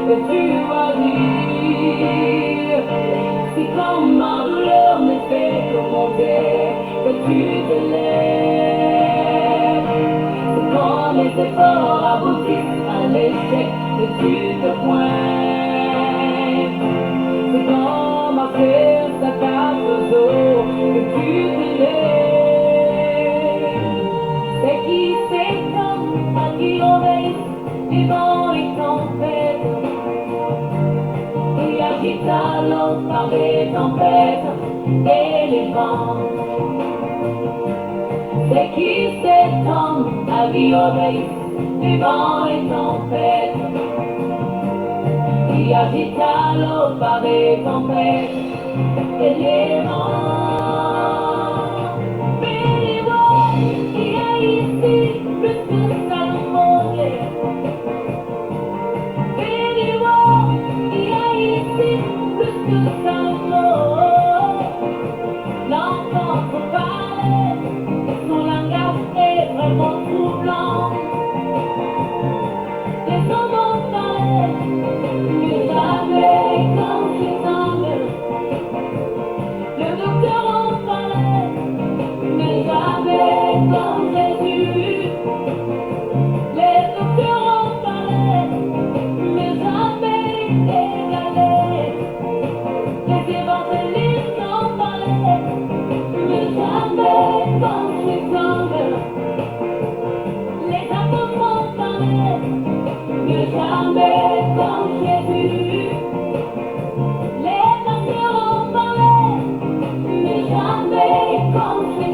que tu agis. Si comme ma douleur ne fait que monter, que tu te lèves. C'est quand mes efforts aboutissent à l'échec, que tu te pointes. C'est quand ma terre s'attaque aux eaux, que tu te lèves. C'est qui s'étonne, à qui obéit, les vents et tempêtes, et agite alors par les tempêtes et les vents. C'est qui s'étonne, à qui obéit, les vents et tempêtes, et agite alors par les tempêtes et les vents. Mais les vents, il y a ici plus que ça monter. Mais les vents, il y a ici plus que ça monter. L'enfant faut parler, son langage est vraiment troublant. Les hommes ont parlé, mais jamais comme je semble. Le docteur en parlait, mais jamais comme Jésus. Les docteurs en parlaient, mais jamais égalés. Les évangélistes en parlaient, mais jamais comme Jésus. Les apôtres en parlaient, mais jamais comme Jésus. Les pasteurs en parlaient, mais jamais comme Jésus.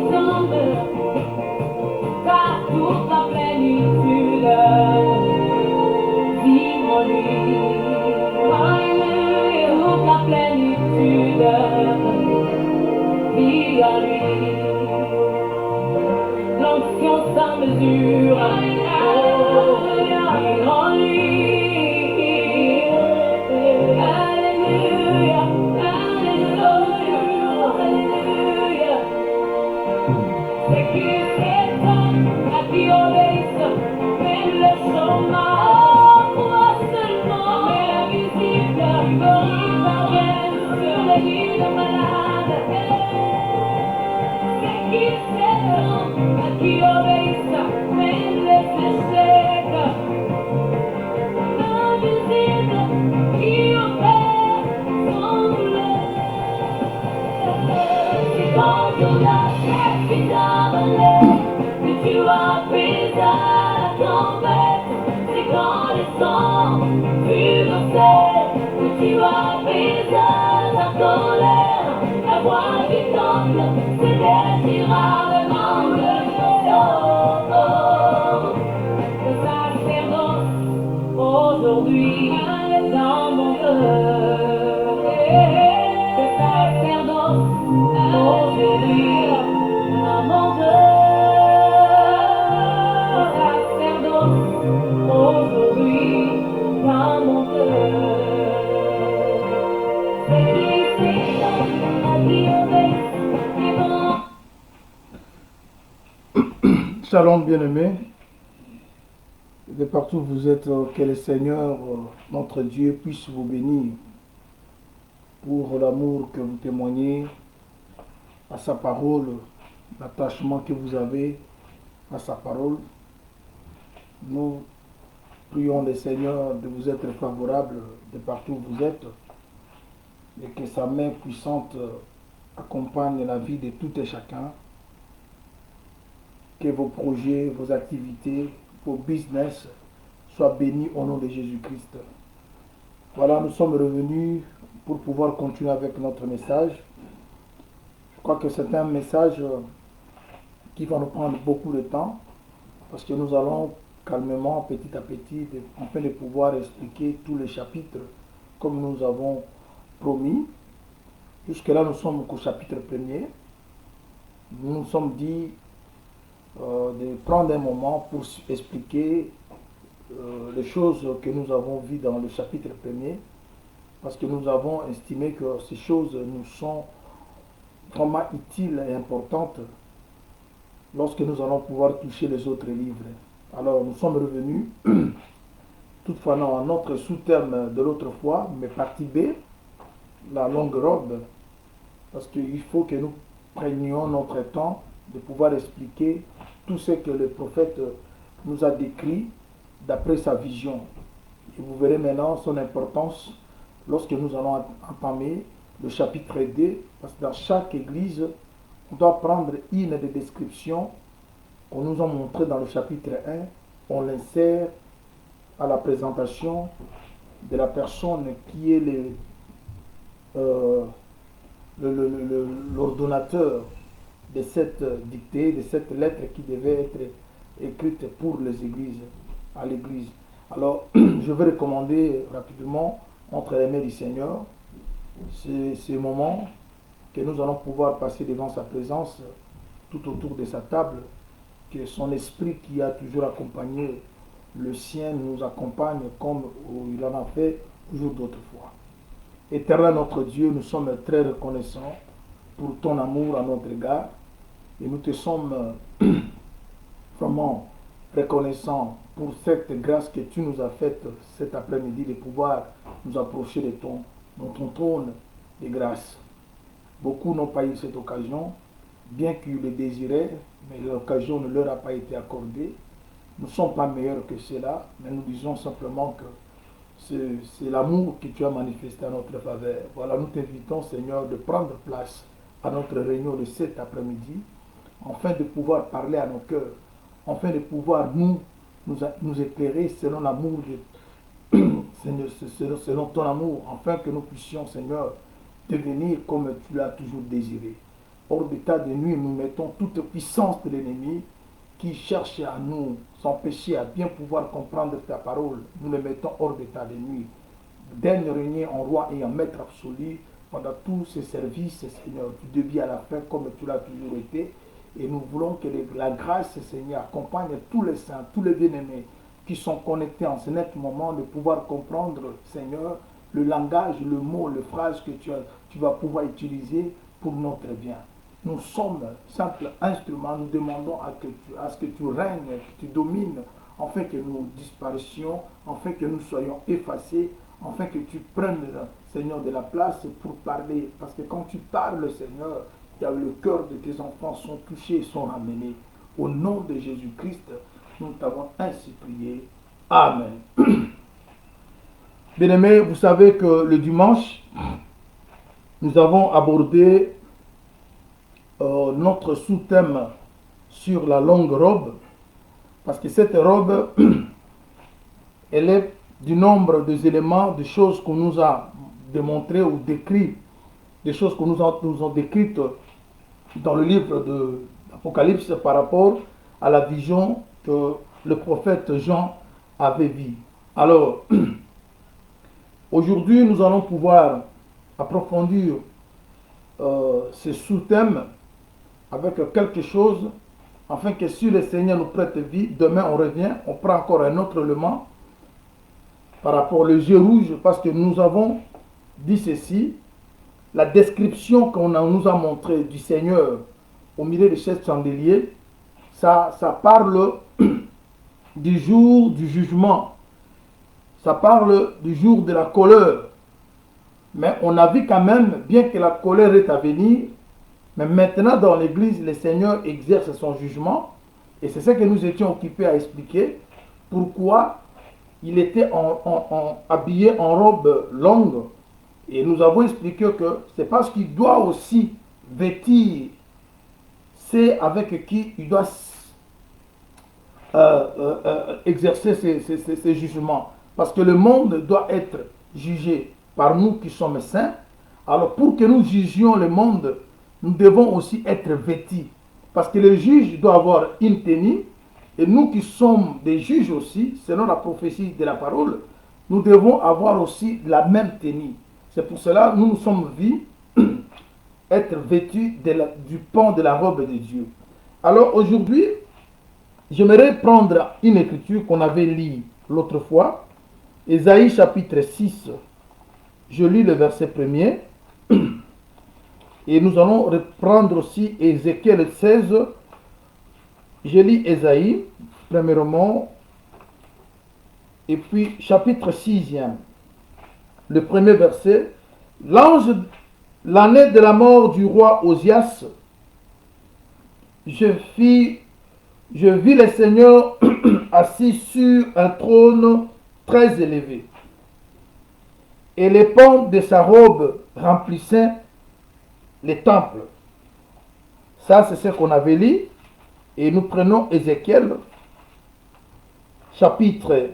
Car toute la plénitude vit en lui. Alléluia, toute la plénitude vit en lui. L'onction sans mesure, Alléluia, vit en lui. Alléluia, Alléluia, Alléluia. C'est qui s'étonne, à qui obéisse, mais le chômage croit seulement, mais invisible, il parvienne sur les lits de malades. C'est qui s'étonne, à qui obéisse, mais les échecs, invisible, qui opère sans douleur. C'est quand on a fait que tu as pris à la tempête. C'est quand le sang fut versé que tu as pris à ta colère. La voix du temple se déchira vraiment le le sacerdoce aujourd'hui dans mon cœur. Le sacerdoce aujourd'hui dans mon cœur. Le sacerdoce aujourd'hui dans mon cœur. C'est qui s'étonne, à qui obéit, et bon. Shalom bien-aimés, de partout où vous êtes, que le Seigneur, notre Dieu, puisse vous bénir pour l'amour que vous témoignez à sa parole, l'attachement que vous avez à sa parole. Nous prions le Seigneur de vous être favorable de partout où vous êtes et que sa main puissante accompagne la vie de tout et chacun. Que vos projets, vos activités, vos business soient bénis au nom de Jésus-Christ. Voilà, nous sommes revenus pour pouvoir continuer avec notre message. Je crois que c'est un message qui va nous prendre beaucoup de temps parce que nous allons calmement, petit à petit, afin de pouvoir expliquer tous les chapitres comme nous avons promis. Jusque-là, nous sommes qu'au chapitre 1er. Nous nous sommes dit de prendre un moment pour expliquer les choses que nous avons vues dans le chapitre 1er, parce que nous avons estimé que ces choses nous sont vraiment utiles et importantes lorsque nous allons pouvoir toucher les autres livres. Alors nous sommes revenus Toutefois, non, notre sous-thème de l'autre fois, mais partie B, la longue robe, parce qu'il faut que nous prenions notre temps de pouvoir expliquer tout ce que le prophète nous a décrit d'après sa vision. Et vous verrez maintenant son importance lorsque nous allons entamer le chapitre 2, parce que dans chaque église, on doit prendre une des descriptions qu'on nous a montrées dans le chapitre 1, on l'insère à la présentation de la personne qui est l'ordonnateur de cette dictée, de cette lettre qui devait être écrite pour les églises, à l'église. Alors, je vais recommander rapidement, entre les mains du Seigneur, ces moments que nous allons pouvoir passer devant sa présence, tout autour de sa table, que son esprit qui a toujours accompagné le sien nous accompagne comme il en a fait toujours d'autrefois. Éternel notre Dieu, nous sommes très reconnaissants pour ton amour à notre égard et nous te sommes vraiment reconnaissants pour cette grâce que tu nous as faite cet après-midi de pouvoir nous approcher de ton trône de grâce. Beaucoup n'ont pas eu cette occasion, bien qu'ils le désiraient, mais l'occasion ne leur a pas été accordée. Nous ne sommes pas meilleurs que cela, mais nous disons simplement que c'est l'amour que tu as manifesté à notre faveur. Voilà, nous t'invitons, Seigneur, de prendre place à notre réunion de cet après-midi, afin de pouvoir parler à nos cœurs, afin de pouvoir nous éclairer selon l'amour de Seigneur, selon ton amour, afin que nous puissions, Seigneur, devenir comme tu l'as toujours désiré. Hors d'état de nuit, nous mettons toute puissance de l'ennemi qui cherche à nous empêcher à bien pouvoir comprendre ta parole. Nous le mettons hors d'état de nuit. Daigne régner en roi et en maître absolu pendant tous ces services, Seigneur, du début à la fin, comme tu l'as toujours été. Et nous voulons que la grâce, Seigneur, accompagne tous les saints, tous les bien-aimés qui sont connectés en ce net moment de pouvoir comprendre, Seigneur, le langage, le mot, les phrases que tu vas pouvoir utiliser pour notre bien. Nous sommes simples instruments, nous demandons à ce que tu règnes, que tu domines, afin que nous disparaissions, afin que nous soyons effacés, afin que tu prennes, Seigneur, de la place pour parler. Parce que quand tu parles, Seigneur, le cœur de tes enfants sont touchés et sont ramenés. Au nom de Jésus-Christ, nous t'avons ainsi prié. Amen. Bien-aimés, vous savez que le dimanche, nous avons abordé notre sous-thème sur la longue robe, parce que cette robe, elle est du nombre des éléments, des choses qu'on nous a démontrées ou décrites, des choses qu'on nous a décrites dans le livre de l'Apocalypse par rapport à la vision que le prophète Jean avait vue. Alors, aujourd'hui, nous allons pouvoir approfondir ce sous-thème avec quelque chose, afin que si le Seigneur nous prête vie, demain on revient, on prend encore un autre élément par rapport au yeux rouge, parce que nous avons dit ceci, la description qu'on nous a montrée du Seigneur au milieu de ces chandeliers, ça parle du jour du jugement, ça parle du jour de la colère. Mais on a vu quand même, bien que la colère est à venir, mais maintenant dans l'église, le Seigneur exerce son jugement. Et c'est ce que nous étions occupés à expliquer. Pourquoi il était habillé en robe longue. Et nous avons expliqué que c'est parce qu'il doit aussi vêtir, c'est avec qui il doit exercer ses jugements. Parce que le monde doit être jugé par nous qui sommes saints. Alors pour que nous jugions le monde, nous devons aussi être vêtus. Parce que le juge doit avoir une tenue. Et nous qui sommes des juges aussi, selon la prophétie de la parole, nous devons avoir aussi la même tenue. C'est pour cela que nous nous sommes vus être vêtus du pan de la robe de Dieu. Alors aujourd'hui, j'aimerais prendre une écriture qu'on avait lue l'autre fois. Ésaïe chapitre 6. Je lis le verset 1er. Et nous allons reprendre aussi Ézéchiel 16. Je lis Ésaïe, premièrement, et puis chapitre 6e, le premier verset. L'année de la mort du roi Osias, je vis le Seigneur assis sur un trône très élevé, et les pans de sa robe remplissaient les temples. Ça, c'est ce qu'on avait lu. Et nous prenons Ézéchiel, chapitre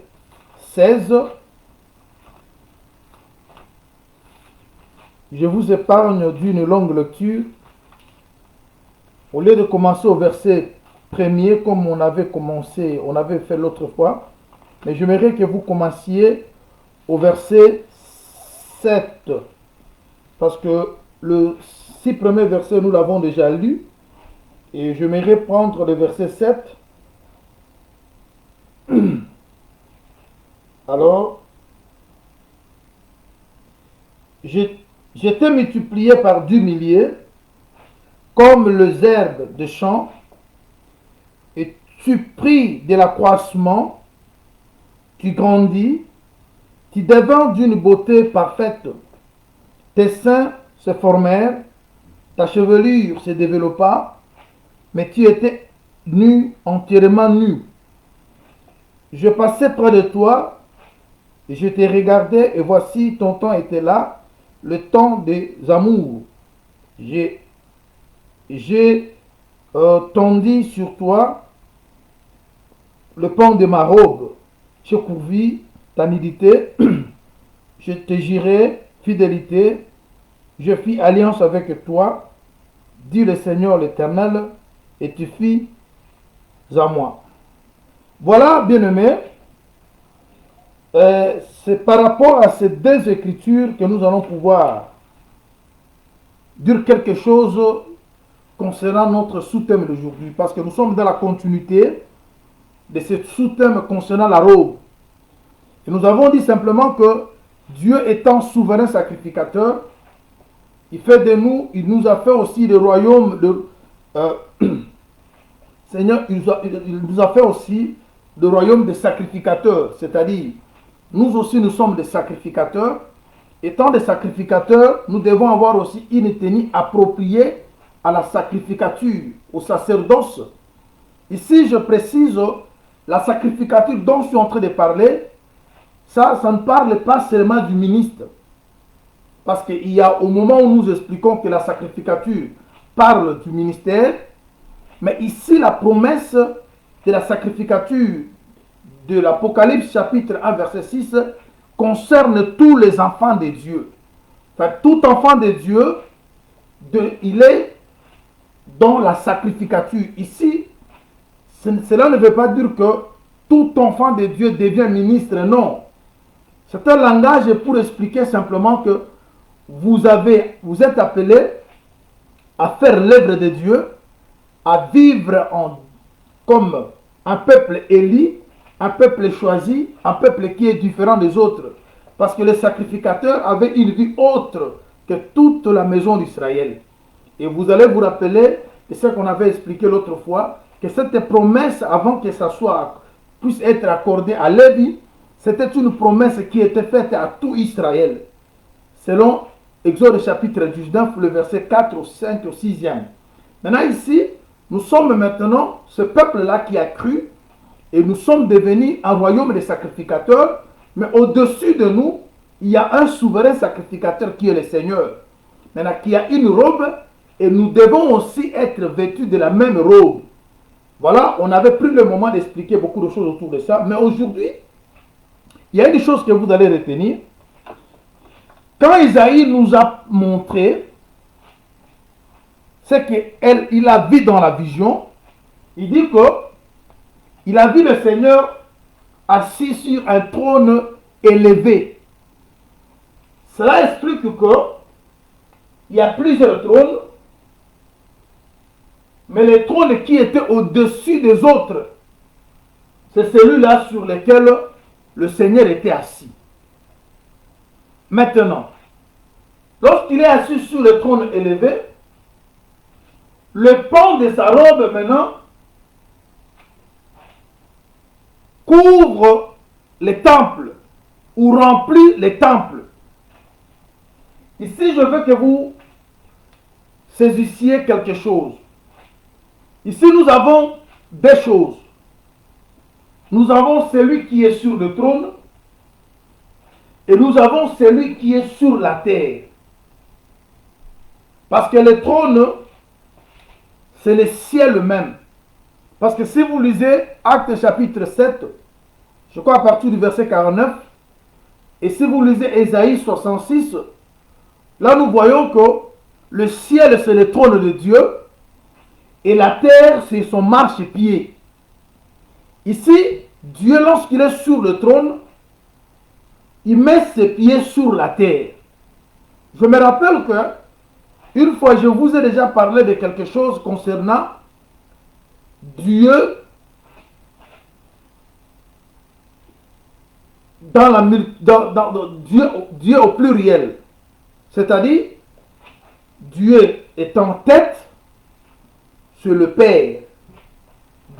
16. Je vous épargne d'une longue lecture. Au lieu de commencer au verset premier, comme on avait fait l'autre fois, mais j'aimerais que vous commenciez au verset 7. Parce que le 6 premiers versets, nous l'avons déjà lu. Et j'aimerais prendre le verset 7. Alors, j'étais multiplié par 10 milliers, comme les herbes de champ, et tu pris de l'accroissement, tu grandis, tu devins d'une beauté parfaite. Tes seins se formèrent, ta chevelure se développa, mais tu étais nu, entièrement nu. Je passais près de toi, et je te regardais, et voici ton temps était là, le temps des amours. J'ai tendu sur toi le pan de ma robe. Je couvris ta nudité, je te jurai fidélité, je fis alliance avec toi, dit le Seigneur l'Éternel, et tu fis à moi. Voilà, bien-aimés, c'est par rapport à ces deux écritures que nous allons pouvoir dire quelque chose concernant notre sous-thème d'aujourd'hui, parce que nous sommes dans la continuité de ce sous-thème concernant la robe. Et nous avons dit simplement que Dieu étant souverain sacrificateur, il nous a fait aussi le royaume de Seigneur, il nous a fait aussi le royaume des sacrificateurs, c'est-à-dire nous aussi nous sommes des sacrificateurs. Étant des sacrificateurs, nous devons avoir aussi une tenue appropriée à la sacrificature, au sacerdoce. Ici, je précise, la sacrificature dont je suis en train de parler, ça ne parle pas seulement du ministre. Parce qu'il y a au moment où nous expliquons que la sacrificature parle du ministère, mais ici la promesse de la sacrificature de l'Apocalypse chapitre 1 verset 6 concerne tous les enfants de Dieu. Enfin, tout enfant de Dieu, il est dans la sacrificature. Ici, cela ne veut pas dire que tout enfant de Dieu devient ministre, non. C'est un langage pour expliquer simplement que vous êtes appelés à faire l'œuvre de Dieu, à vivre comme un peuple élu, un peuple choisi, un peuple qui est différent des autres. Parce que les sacrificateurs avaient une vie autre que toute la maison d'Israël. Et vous allez vous rappeler, et ce qu'on avait expliqué l'autre fois, que cette promesse, avant que ça puisse être accordé à Lévi, c'était une promesse qui était faite à tout Israël. Selon Exode chapitre 19, le verset 4 au 5 au 6e. Maintenant ici, nous sommes maintenant ce peuple-là qui a cru, et nous sommes devenus un royaume de sacrificateurs, mais au-dessus de nous, il y a un souverain sacrificateur qui est le Seigneur. Maintenant, qui a une robe, et nous devons aussi être vêtus de la même robe. Voilà, on avait pris le moment d'expliquer beaucoup de choses autour de ça, mais aujourd'hui, il y a une chose que vous allez retenir. Quand Isaïe nous a montré ce qu'il a vu dans la vision, il dit que il a vu le Seigneur assis sur un trône élevé. Cela explique qu'il y a plusieurs trônes, mais le trône qui était au-dessus des autres, c'est celui-là sur lequel le Seigneur était assis. Maintenant, lorsqu'il est assis sur le trône élevé, le pan de sa robe maintenant couvre les temples ou remplit les temples. Ici, je veux que vous saisissiez quelque chose. Ici, nous avons deux choses. Nous avons celui qui est sur le trône et nous avons celui qui est sur la terre. Parce que le trône, c'est le ciel même. Parce que si vous lisez Actes chapitre 7, je crois à partir du verset 49, et si vous lisez Ésaïe 66, là nous voyons que le ciel c'est le trône de Dieu et la terre c'est son marchepied. Ici, Dieu lorsqu'il est sur le trône, il met ses pieds sur la terre. Je me rappelle que une fois je vous ai déjà parlé de quelque chose concernant Dieu Dieu au pluriel. C'est-à-dire, Dieu est en tête sur le Père.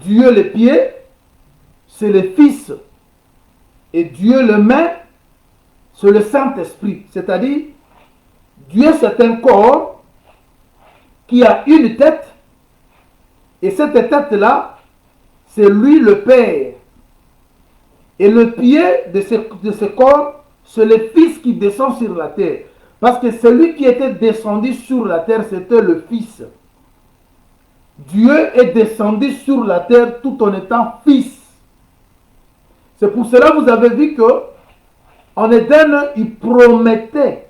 Dieu le pied, c'est le Fils. Et Dieu le main, c'est le Saint-Esprit. C'est-à-dire, Dieu c'est un corps qui a une tête. Et cette tête-là, c'est lui le Père. Et le pied de ce corps, c'est le Fils qui descend sur la terre. Parce que celui qui était descendu sur la terre, c'était le Fils. Dieu est descendu sur la terre tout en étant Fils. C'est pour cela que vous avez vu que en Éden, il promettait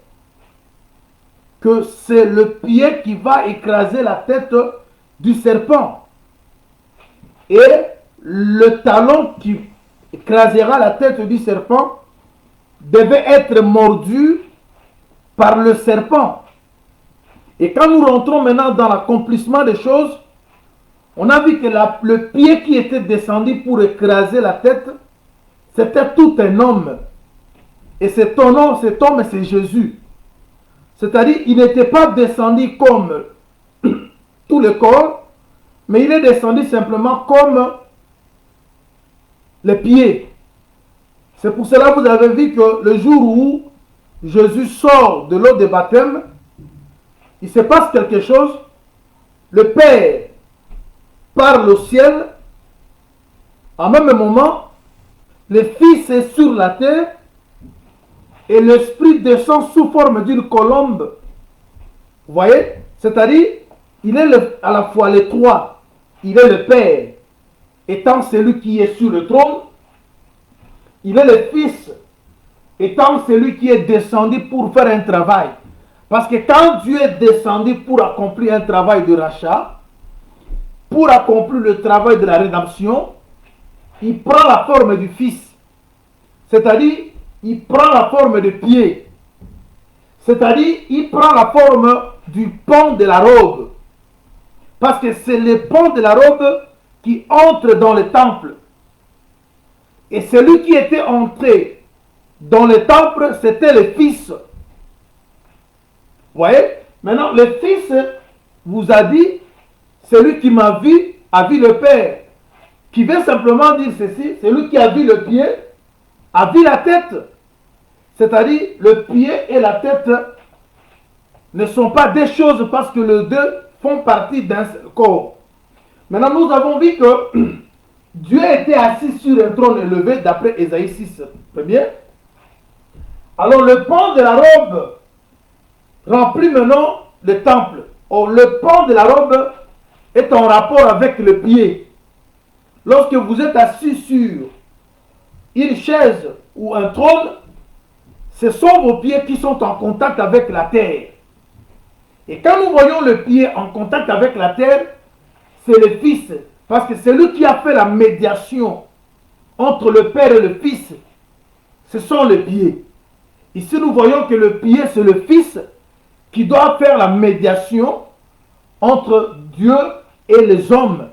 que c'est le pied qui va écraser la tête du serpent. Et le talon qui écrasera la tête du serpent devait être mordu par le serpent. Et quand nous rentrons maintenant dans l'accomplissement des choses, on a vu que le pied qui était descendu pour écraser la tête, c'était tout un homme. Et cet homme, c'est Jésus. C'est-à-dire, il n'était pas descendu comme tout le corps, mais il est descendu simplement comme les pieds. C'est pour cela que vous avez vu que le jour où Jésus sort de l'eau de baptême, il se passe quelque chose. Le Père parle au ciel. En même moment, le Fils est sur la terre et l'Esprit descend sous forme d'une colombe. Vous voyez? C'est-à-dire, il est à la fois les trois. Il est le Père, étant celui qui est sur le trône. Il est le Fils, étant celui qui est descendu pour faire un travail. Parce que quand Dieu est descendu pour accomplir un travail de rachat, pour accomplir le travail de la rédemption, il prend la forme du Fils. C'est-à-dire, il prend la forme de pied. C'est-à-dire, il prend la forme du pan de la robe. Parce que c'est le pan de la robe qui entre dans le temple. Et celui qui était entré dans le temple, c'était le Fils. Vous voyez? Maintenant, le Fils vous a dit, celui qui m'a vu a vu le Père. Qui veut simplement dire ceci, celui qui a vu le pied a vu la tête. C'est-à-dire, le pied et la tête ne sont pas des choses parce que les deux font partie d'un seul corps. Maintenant, nous avons vu que Dieu était assis sur un trône élevé, d'après Ésaïe 6, premier. Alors, le pan de la robe remplit maintenant le temple. Or, le pan de la robe est en rapport avec le pied. Lorsque vous êtes assis sur une chaise ou un trône, ce sont vos pieds qui sont en contact avec la terre. Et quand nous voyons le pied en contact avec la terre, c'est le Fils. Parce que c'est lui qui a fait la médiation entre le Père et le Fils. Ce sont les pieds. Ici, nous voyons que le pied, c'est le Fils qui doit faire la médiation entre Dieu et les hommes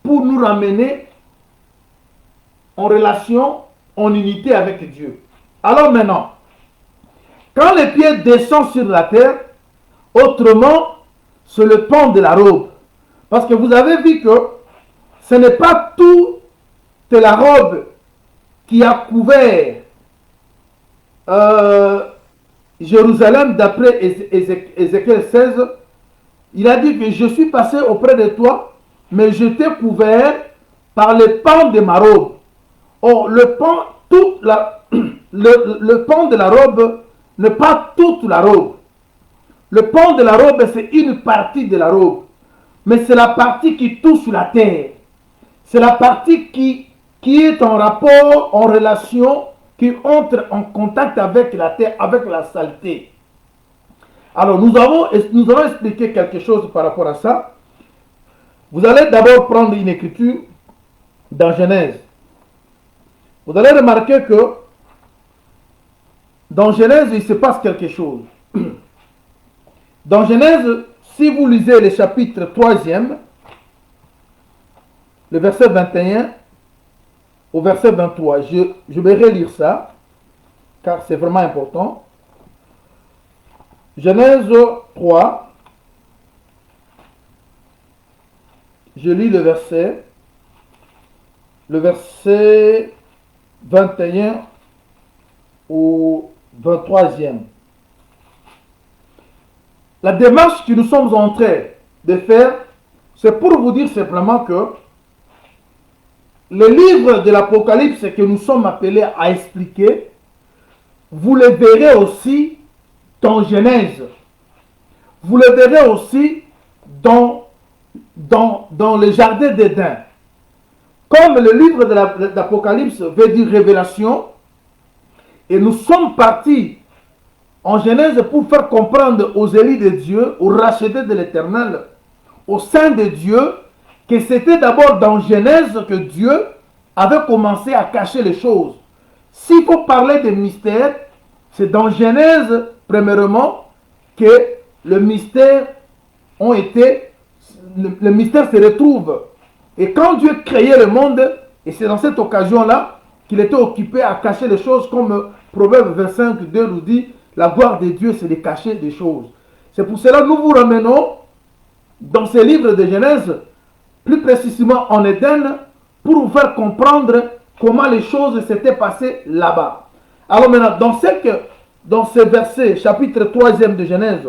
pour nous ramener en relation, en unité avec Dieu. Alors maintenant, quand le pied descend sur la terre, autrement, c'est le pan de la robe. Parce que vous avez vu que ce n'est pas toute la robe qui a couvert Jérusalem d'après Ézéchiel 16, il a dit que je suis passé auprès de toi, mais je t'ai couvert par le pan de ma robe. Or, le pan, le pan de la robe n'est pas toute la robe. Le pan de la robe, c'est une partie de la robe. Mais c'est la partie qui touche la terre. C'est la partie qui est en rapport, en relation, qui entre en contact avec la terre, avec la saleté. Alors, nous allons expliquer quelque chose par rapport à ça. Vous allez d'abord prendre une écriture dans Genèse. Vous allez remarquer que dans Genèse, il se passe quelque chose. Dans Genèse, si vous lisez le chapitre 3e, le verset 21 au verset 23, je vais relire ça, car c'est vraiment important. Genèse 3, je lis le verset 21 au 23e. La démarche que nous sommes en train de faire, c'est pour vous dire simplement que le livre de l'Apocalypse que nous sommes appelés à expliquer, vous le verrez aussi dans Genèse. Vous le verrez aussi dans le jardin d'Éden. Comme le livre de l'Apocalypse veut dire révélation, et nous sommes partis en Genèse pour faire comprendre aux élus de Dieu, aux rachetés de l'Éternel, aux saints de Dieu, que c'était d'abord dans Genèse que Dieu avait commencé à cacher les choses. S'il faut parler de mystère, c'est dans Genèse, premièrement, que le mystère le mystère se retrouve. Et quand Dieu créait le monde, et c'est dans cette occasion-là qu'il était occupé à cacher les choses, comme Proverbe 25, 2 nous dit, la gloire de Dieu, c'est de cacher des choses. C'est pour cela que nous vous ramenons dans ce livre de Genèse, plus précisément en Éden, pour vous faire comprendre comment les choses s'étaient passées là-bas. Alors maintenant, dans ce verset, chapitre 3e de Genèse,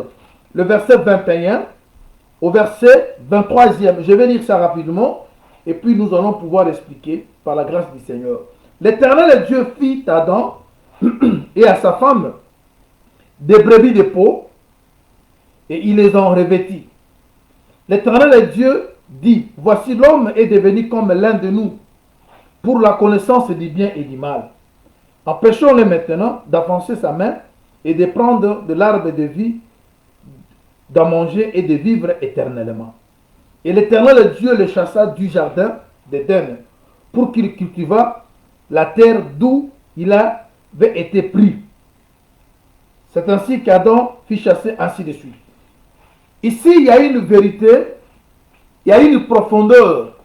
le verset 21 au verset 23e, je vais lire ça rapidement, et puis nous allons pouvoir expliquer par la grâce du Seigneur. L'Éternel Dieu fit à Adam et à sa femme des brebis de peau, et il les en revêtit. L'Éternel Dieu dit, voici l'homme est devenu comme l'un de nous, pour la connaissance du bien et du mal. Empêchons-le maintenant d'avancer sa main et de prendre de l'arbre de vie, d'en manger et de vivre éternellement. Et l'Éternel Dieu le chassa du jardin d'Éden, pour qu'il cultivât la terre d'où il avait été pris. C'est ainsi qu'Adam fit chasser ainsi de suite. Ici, il y a une vérité, il y a une profondeur,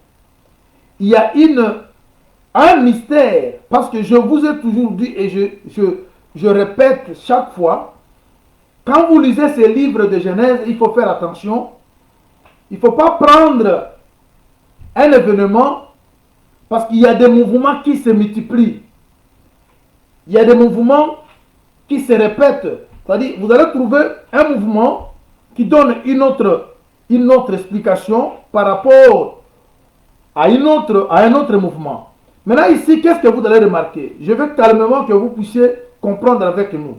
il y a un mystère, parce que je vous ai toujours dit et je répète chaque fois, quand vous lisez ces livres de Genèse, il faut faire attention. Il ne faut pas prendre un événement parce qu'il y a des mouvements qui se multiplient. Il y a des mouvements qui se répètent. C'est-à-dire, vous allez trouver un mouvement qui donne une autre explication par rapport à un autre mouvement. Maintenant ici, qu'est-ce que vous allez remarquer? Je veux calmement que vous puissiez comprendre avec nous.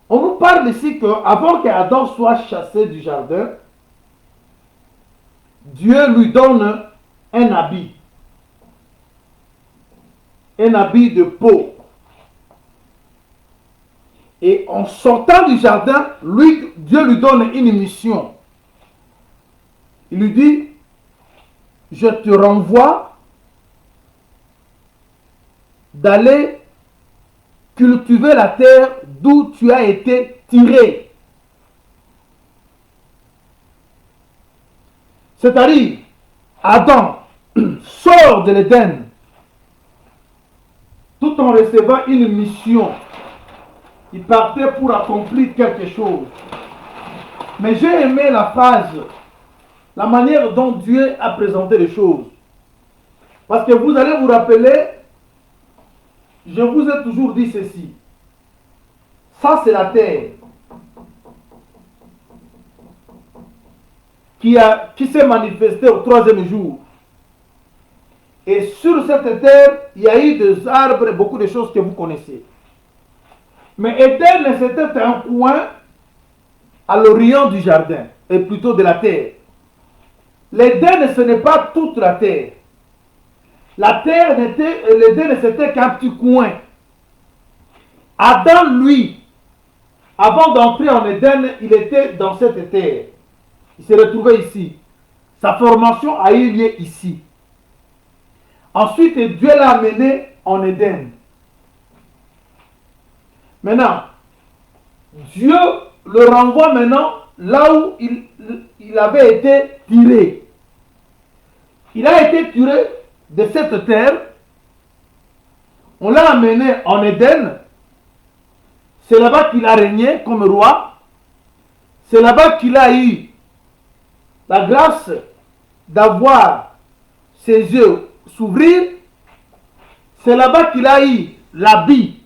On nous parle ici qu'avant qu'Adam soit chassé du jardin, Dieu lui donne un habit de peau. Et en sortant du jardin, Dieu lui donne une mission. Il lui dit, je te renvoie d'aller cultiver la terre d'où tu as été tiré. C'est-à-dire, Adam sort de l'Éden tout en recevant une mission. Il partait pour accomplir quelque chose. Mais j'ai aimé la phrase, la manière dont Dieu a présenté les choses. Parce que vous allez vous rappeler je vous ai toujours dit ceci. Ça, c'est la terre qui s'est manifestée au troisième jour. Et sur cette terre, il y a eu des arbres et beaucoup de choses que vous connaissez. Mais Éden, c'était un coin à l'orient du jardin, et plutôt de la terre. L'Éden, ce n'est pas toute la terre. L'Éden, c'était qu'un petit coin. Adam, lui, avant d'entrer en Éden, il était dans cette terre. Il s'est retrouvé ici. Sa formation a eu lieu ici. Ensuite, Dieu l'a amené en Éden. Maintenant, Dieu le renvoie maintenant là où il avait été tiré. Il a été tiré de cette terre. On l'a amené en Éden. C'est là-bas qu'il a régné comme roi. C'est là-bas qu'il a eu la grâce d'avoir ses yeux s'ouvrir. C'est là-bas qu'il a eu l'habit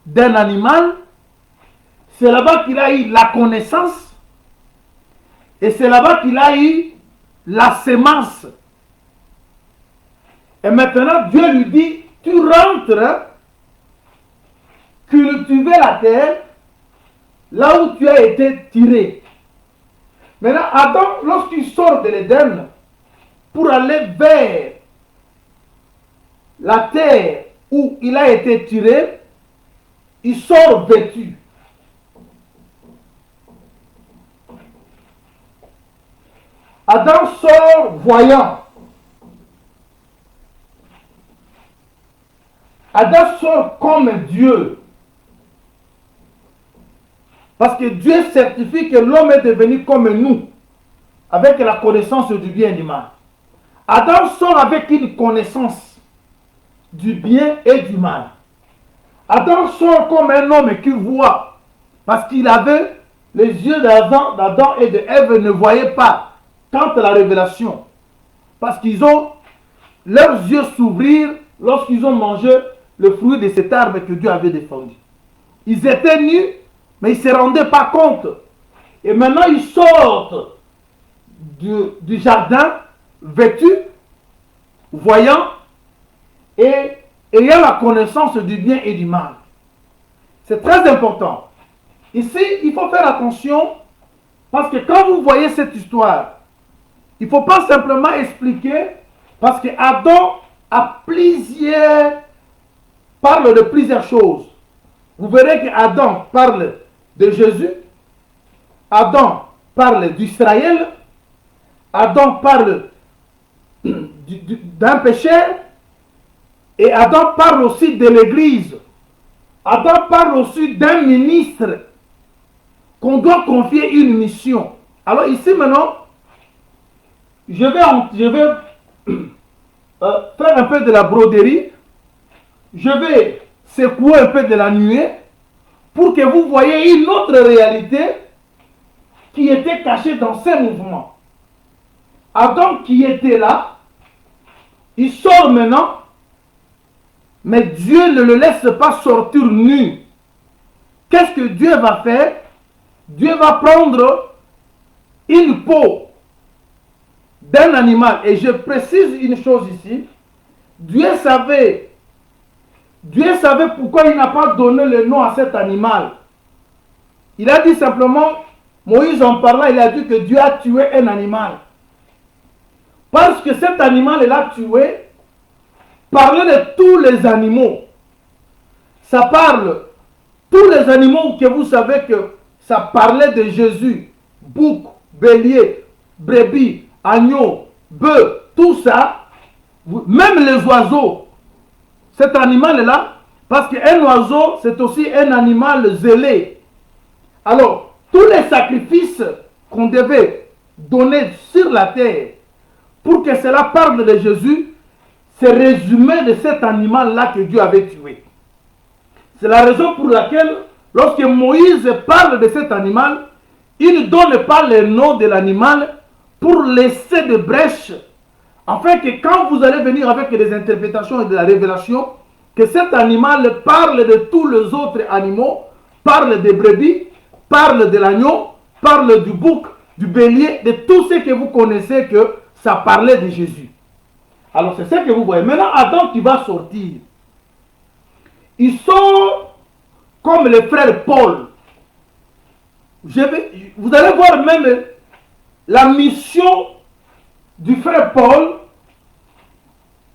d'un animal. C'est là-bas qu'il a eu la connaissance. Et c'est là-bas qu'il a eu la sémence. Et maintenant, Dieu lui dit, tu rentres, cultiver la terre, là où tu as été tiré. Maintenant, Adam, lorsqu'il sort de l'Éden, pour aller vers la terre où il a été tiré, il sort vêtu. Adam sort voyant. Adam sort comme Dieu. Parce que Dieu certifie que l'homme est devenu comme nous, avec la connaissance du bien et du mal. Adam sort avec une connaissance du bien et du mal. Adam sort comme un homme qui voit, parce qu'il avait les yeux d'Adam et de Ève ne voyaient pas quant à la révélation. Parce qu'ils ont leurs yeux s'ouvrir lorsqu'ils ont mangé le fruit de cet arbre que Dieu avait défendu. Ils étaient nus, mais ils ne se rendaient pas compte. Et maintenant, ils sortent du jardin, vêtus, voyants, et ayant la connaissance du bien et du mal. C'est très important. Ici, il faut faire attention, parce que quand vous voyez cette histoire, il ne faut pas simplement expliquer, parce que Adam parle de plusieurs choses. Vous verrez que Adam parle de Jésus, Adam parle d'Israël, Adam parle d'un pécheur, et Adam parle aussi de l'Église. Adam parle aussi d'un ministre qu'on doit confier une mission. Alors ici maintenant, je vais faire un peu de la broderie. Je vais secouer un peu de la nuée pour que vous voyez une autre réalité qui était cachée dans ces mouvements. Adam qui était là, il sort maintenant, mais Dieu ne le laisse pas sortir nu. Qu'est-ce que Dieu va faire? Dieu va prendre une peau d'un animal. Et je précise une chose ici. Dieu savait pourquoi il n'a pas donné le nom à cet animal. Il a dit simplement, Moïse en parlant, il a dit que Dieu a tué un animal. Parce que cet animal, il a tué, parlait de tous les animaux. Ça parle, tous les animaux que vous savez que ça parlait de Jésus. Bouc, bélier, brebis, agneau, bœuf, tout ça, même les oiseaux. Cet animal-là, parce qu'un oiseau, c'est aussi un animal zélé. Alors, tous les sacrifices qu'on devait donner sur la terre pour que cela parle de Jésus, c'est résumé de cet animal-là que Dieu avait tué. C'est la raison pour laquelle, lorsque Moïse parle de cet animal, il ne donne pas le nom de l'animal pour laisser de brèches, afin que quand vous allez venir avec des interprétations et de la révélation, que cet animal parle de tous les autres animaux, parle des brebis, parle de l'agneau, parle du bouc, du bélier, de tout ce que vous connaissez que ça parlait de Jésus. Alors c'est ça que vous voyez. Maintenant, Adam qui va sortir. Ils sont comme les frères Paul. Vous allez voir même la mission du frère Paul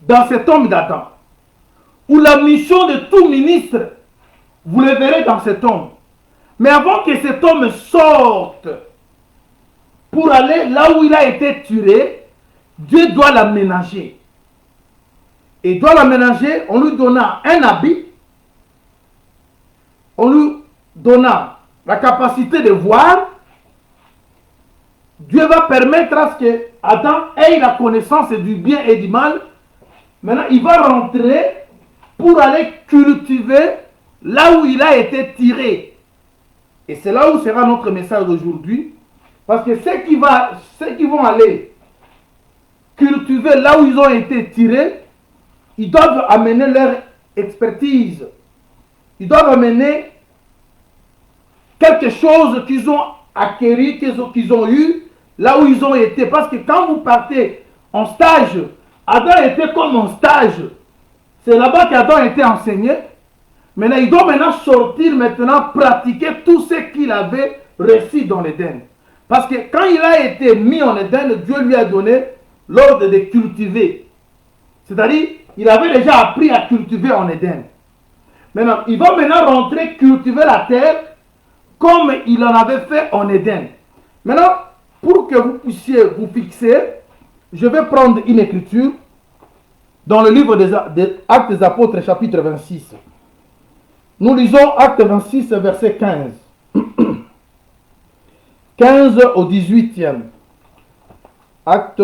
dans cet homme d'Adam. Ou la mission de tout ministre, vous le verrez dans cet homme. Mais avant que cet homme sorte pour aller là où il a été tué, Dieu doit l'aménager. Et doit l'aménager en lui donnant un habit, en lui donnant la capacité de voir. Dieu va permettre à ce que Adam ait la connaissance du bien et du mal. Maintenant, il va rentrer pour aller cultiver là où il a été tiré. Et c'est là où sera notre message d'aujourd'hui. Parce que ceux qui vont aller cultiver là où ils ont été tirés, ils doivent amener leur expertise. Ils doivent amener quelque chose qu'ils ont acquis, qu'ils ont eu, là où ils ont été. Parce que quand vous partez en stage, Adam était comme en stage. C'est là-bas qu'Adam a été enseigné. Maintenant, il doit maintenant sortir, maintenant pratiquer tout ce qu'il avait reçu dans l'Éden. Parce que quand il a été mis en Éden, Dieu lui a donné l'ordre de cultiver. C'est-à-dire, il avait déjà appris à cultiver en Éden. Maintenant, il va maintenant rentrer cultiver la terre comme il en avait fait en Éden. Maintenant, pour que vous puissiez vous fixer, je vais prendre une écriture dans le livre des Actes des Apôtres, chapitre 26. Nous lisons Acte 26, verset 15. 15 au 18e. Acte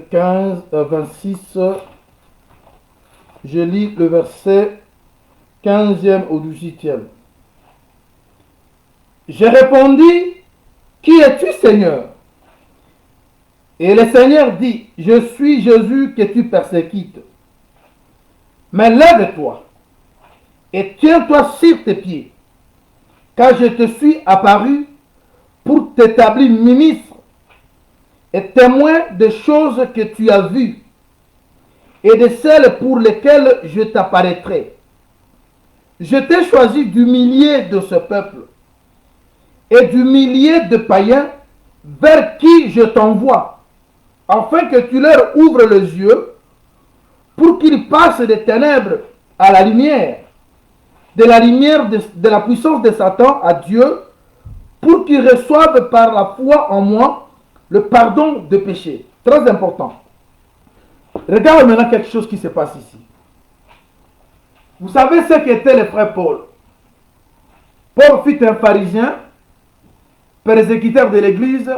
15, 26. Je lis le verset 15e au 18e. J'ai répondu, qui es-tu, Seigneur? Et le Seigneur dit, je suis Jésus que tu persécutes. Mais lève-toi et tiens-toi sur tes pieds, car je te suis apparu pour t'établir ministre et témoin des choses que tu as vues et de celles pour lesquelles je t'apparaîtrai. Je t'ai choisi du milieu de ce peuple et du milieu de païens vers qui je t'envoie, afin que tu leur ouvres les yeux pour qu'ils passent des ténèbres à la lumière, de la lumière de la puissance de Satan à Dieu, pour qu'ils reçoivent par la foi en moi le pardon de péché. Très important. Regarde maintenant quelque chose qui se passe ici. Vous savez ce qu'était le frère Paul. Paul fut un pharisien, persécuteur de l'église,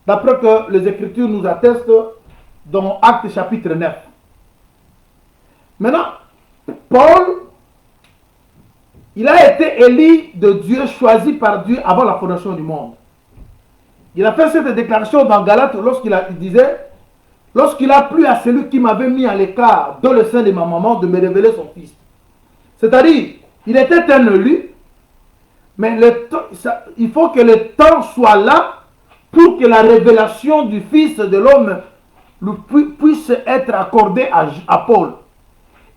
d'après que les Écritures nous attestent dans Actes chapitre 9. Maintenant, Paul, il a été élu de Dieu, choisi par Dieu avant la fondation du monde. Il a fait cette déclaration dans Galates lorsqu'il disait, lorsqu'il a plu à celui qui m'avait mis à l'écart dans le sein de ma maman de me révéler son fils. C'est-à-dire, il était un élu, mais il faut que le temps soit là pour que la révélation du Fils de l'homme puisse être accordée à Paul.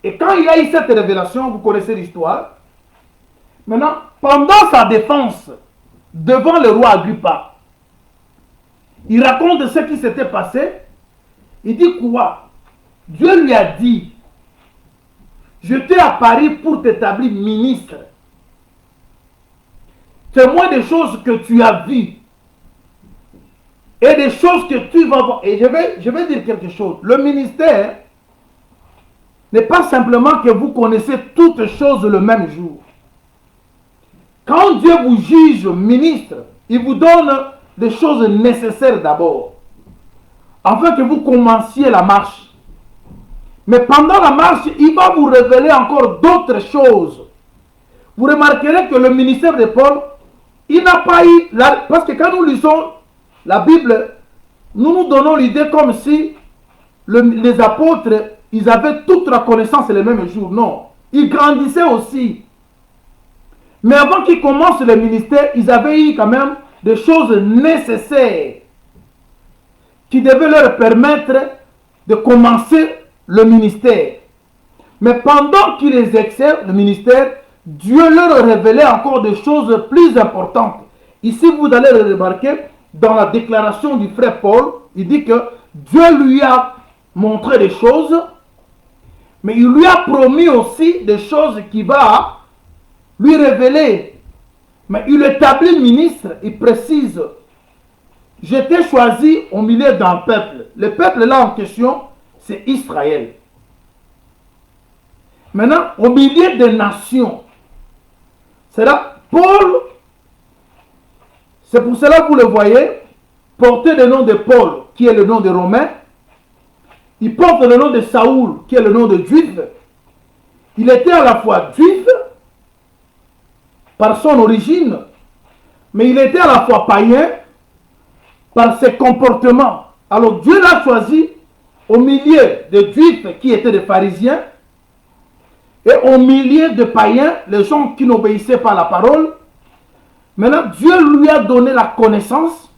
Et quand il a eu cette révélation, vous connaissez l'histoire. Maintenant, pendant sa défense devant le roi Agrippa, il raconte ce qui s'était passé. Il dit quoi? Dieu lui a dit, je t'ai apparu pour t'établir ministre, témoin des choses que tu as vues et des choses que tu vas voir. Et je vais dire quelque chose. Le ministère n'est pas simplement que vous connaissez toutes choses le même jour. Quand Dieu vous juge ministre, il vous donne des choses nécessaires d'abord, afin que vous commenciez la marche. Mais pendant la marche, il va vous révéler encore d'autres choses. Vous remarquerez que le ministère de Paul, il n'a pas eu... Parce que quand nous lisons la Bible, nous nous donnons l'idée comme si les apôtres, ils avaient toute la connaissance le même jour. Non. Ils grandissaient aussi. Mais avant qu'ils commencent le ministère, ils avaient eu quand même des choses nécessaires qui devaient leur permettre de commencer le ministère. Mais pendant qu'ils exercent le ministère, Dieu leur révélait encore des choses plus importantes. Ici, vous allez le remarquer dans la déclaration du frère Paul, il dit que Dieu lui a montré des choses, mais il lui a promis aussi des choses qu'il va lui révéler. Mais il établit ministre, il précise, j'étais choisi au milieu d'un peuple. Le peuple là en question, c'est Israël. Maintenant, au milieu des nations, c'est là, Paul, c'est pour cela que vous le voyez, porter le nom de Paul, qui est le nom de Romain. Il porte le nom de Saoul, qui est le nom de Juif. Il était à la fois juif, par son origine, mais il était à la fois païen, par ses comportements. Alors Dieu l'a choisi au milieu de juifs qui étaient des pharisiens, et au milieu de païens, les gens qui n'obéissaient pas à la parole. Maintenant, Dieu lui a donné la connaissance,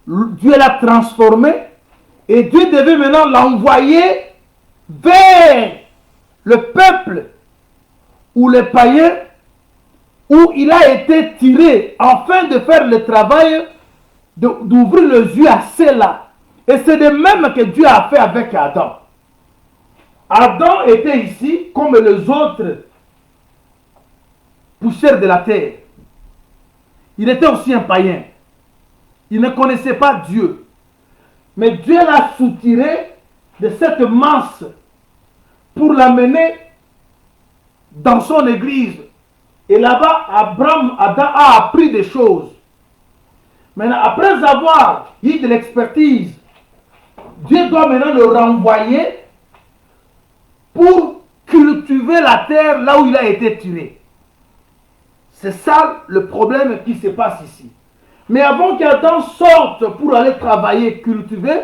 Dieu l'a transformé, et Dieu devait maintenant l'envoyer vers le peuple ou les païens où il a été tiré afin de faire le travail d'ouvrir les yeux à ceux-là. Et c'est de même que Dieu a fait avec Adam. Adam était ici comme les autres poussières de la terre. Il était aussi un païen. Il ne connaissait pas Dieu. Mais Dieu l'a soutiré de cette masse pour l'amener dans son église. Et là-bas, Adam a appris des choses. Maintenant, après avoir eu de l'expertise, Dieu doit maintenant le renvoyer pour cultiver la terre là où il a été tiré. C'est ça le problème qui se passe ici. Mais avant qu'Adam sorte pour aller travailler, cultiver,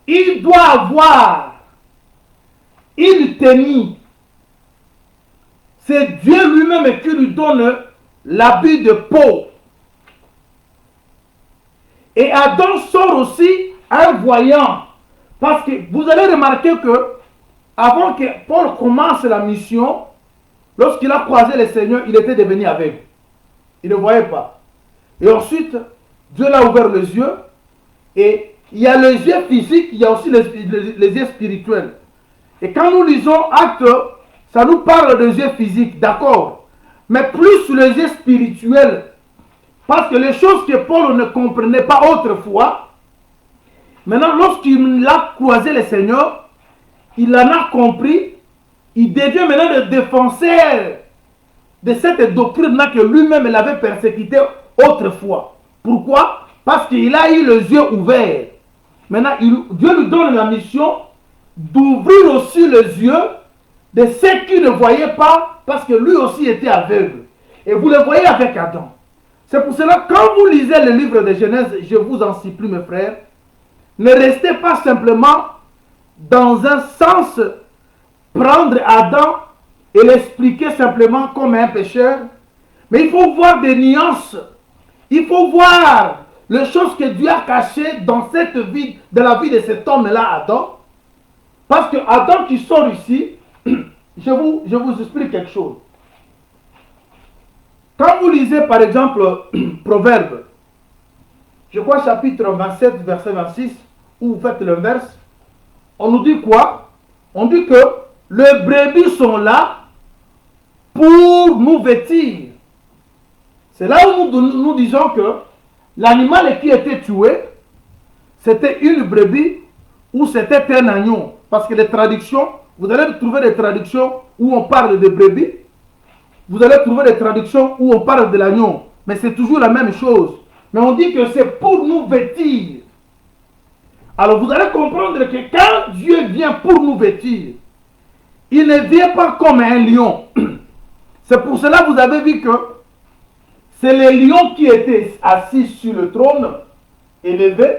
il doit avoir une tenue. C'est Dieu lui-même qui lui donne l'habit de peau. Et Adam sort aussi un voyant. Parce que vous allez remarquer que avant que Paul commence la mission, lorsqu'il a croisé le Seigneur, il était devenu aveugle. Il ne voyait pas. Et ensuite, Dieu l'a ouvert les yeux. Et il y a les yeux physiques, il y a aussi les yeux spirituels. Et quand nous lisons Actes, ça nous parle des yeux physiques, d'accord. Mais plus les yeux spirituels. Parce que les choses que Paul ne comprenait pas autrefois, maintenant lorsqu'il a croisé le Seigneur, il en a compris, il devient maintenant le défenseur de cette doctrine-là que lui-même l'avait persécuté autrefois. Pourquoi? Parce qu'il a eu les yeux ouverts. Maintenant, Dieu lui donne la mission d'ouvrir aussi les yeux de ceux qui ne voyaient pas, parce que lui aussi était aveugle. Et vous le voyez avec Adam. C'est pour cela, quand vous lisez le livre de Genèse, je vous en supplie, mes frères, ne restez pas simplement dans un sens, prendre Adam et l'expliquer simplement comme un pécheur. Mais il faut voir des nuances. Il faut voir les choses que Dieu a cachées dans cette vie, de la vie de cet homme-là, Adam. Parce que Adam qui sort ici, je vous explique quelque chose. Quand vous lisez par exemple Proverbe, je crois chapitre 27, verset 26, où vous faites l'inverse, on nous dit quoi? On dit que les brebis sont là pour nous vêtir. C'est là où nous disons que l'animal qui était tué, c'était une brebis ou c'était un agneau. Parce que les traductions, vous allez trouver des traductions où on parle de brebis, vous allez trouver des traductions où on parle de l'agneau. Mais c'est toujours la même chose. Mais on dit que c'est pour nous vêtir. Alors vous allez comprendre que quand Dieu vient pour nous vêtir, il ne vient pas comme un lion. C'est pour cela que vous avez vu que c'est le lion qui était assis sur le trône, élevé.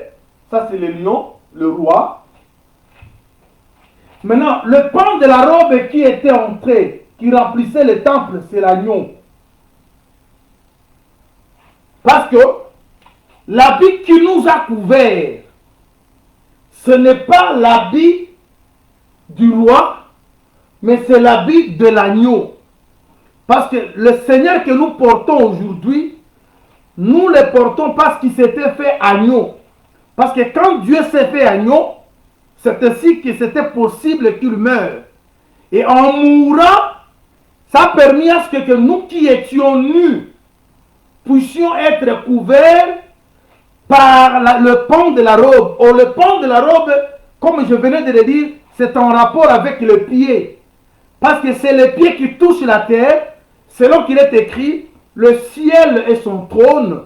Ça c'est le lion, le roi. Maintenant, le pan de la robe qui était entré, qui remplissait le temple, c'est l'agneau. Parce que l'habit qui nous a couverts, ce n'est pas l'habit du roi, mais c'est l'habit de l'agneau. Parce que le Seigneur que nous portons aujourd'hui, nous le portons parce qu'il s'était fait agneau. Parce que quand Dieu s'est fait agneau, c'est ainsi que c'était possible qu'il meure. Et en mourant, ça a permis à ce que nous qui étions nus puissions être couverts par le pan de la robe. Or, le pan de la robe, comme je venais de le dire, c'est en rapport avec le pied. Parce que c'est le pied qui touche la terre, selon qu'il est écrit, le ciel est son trône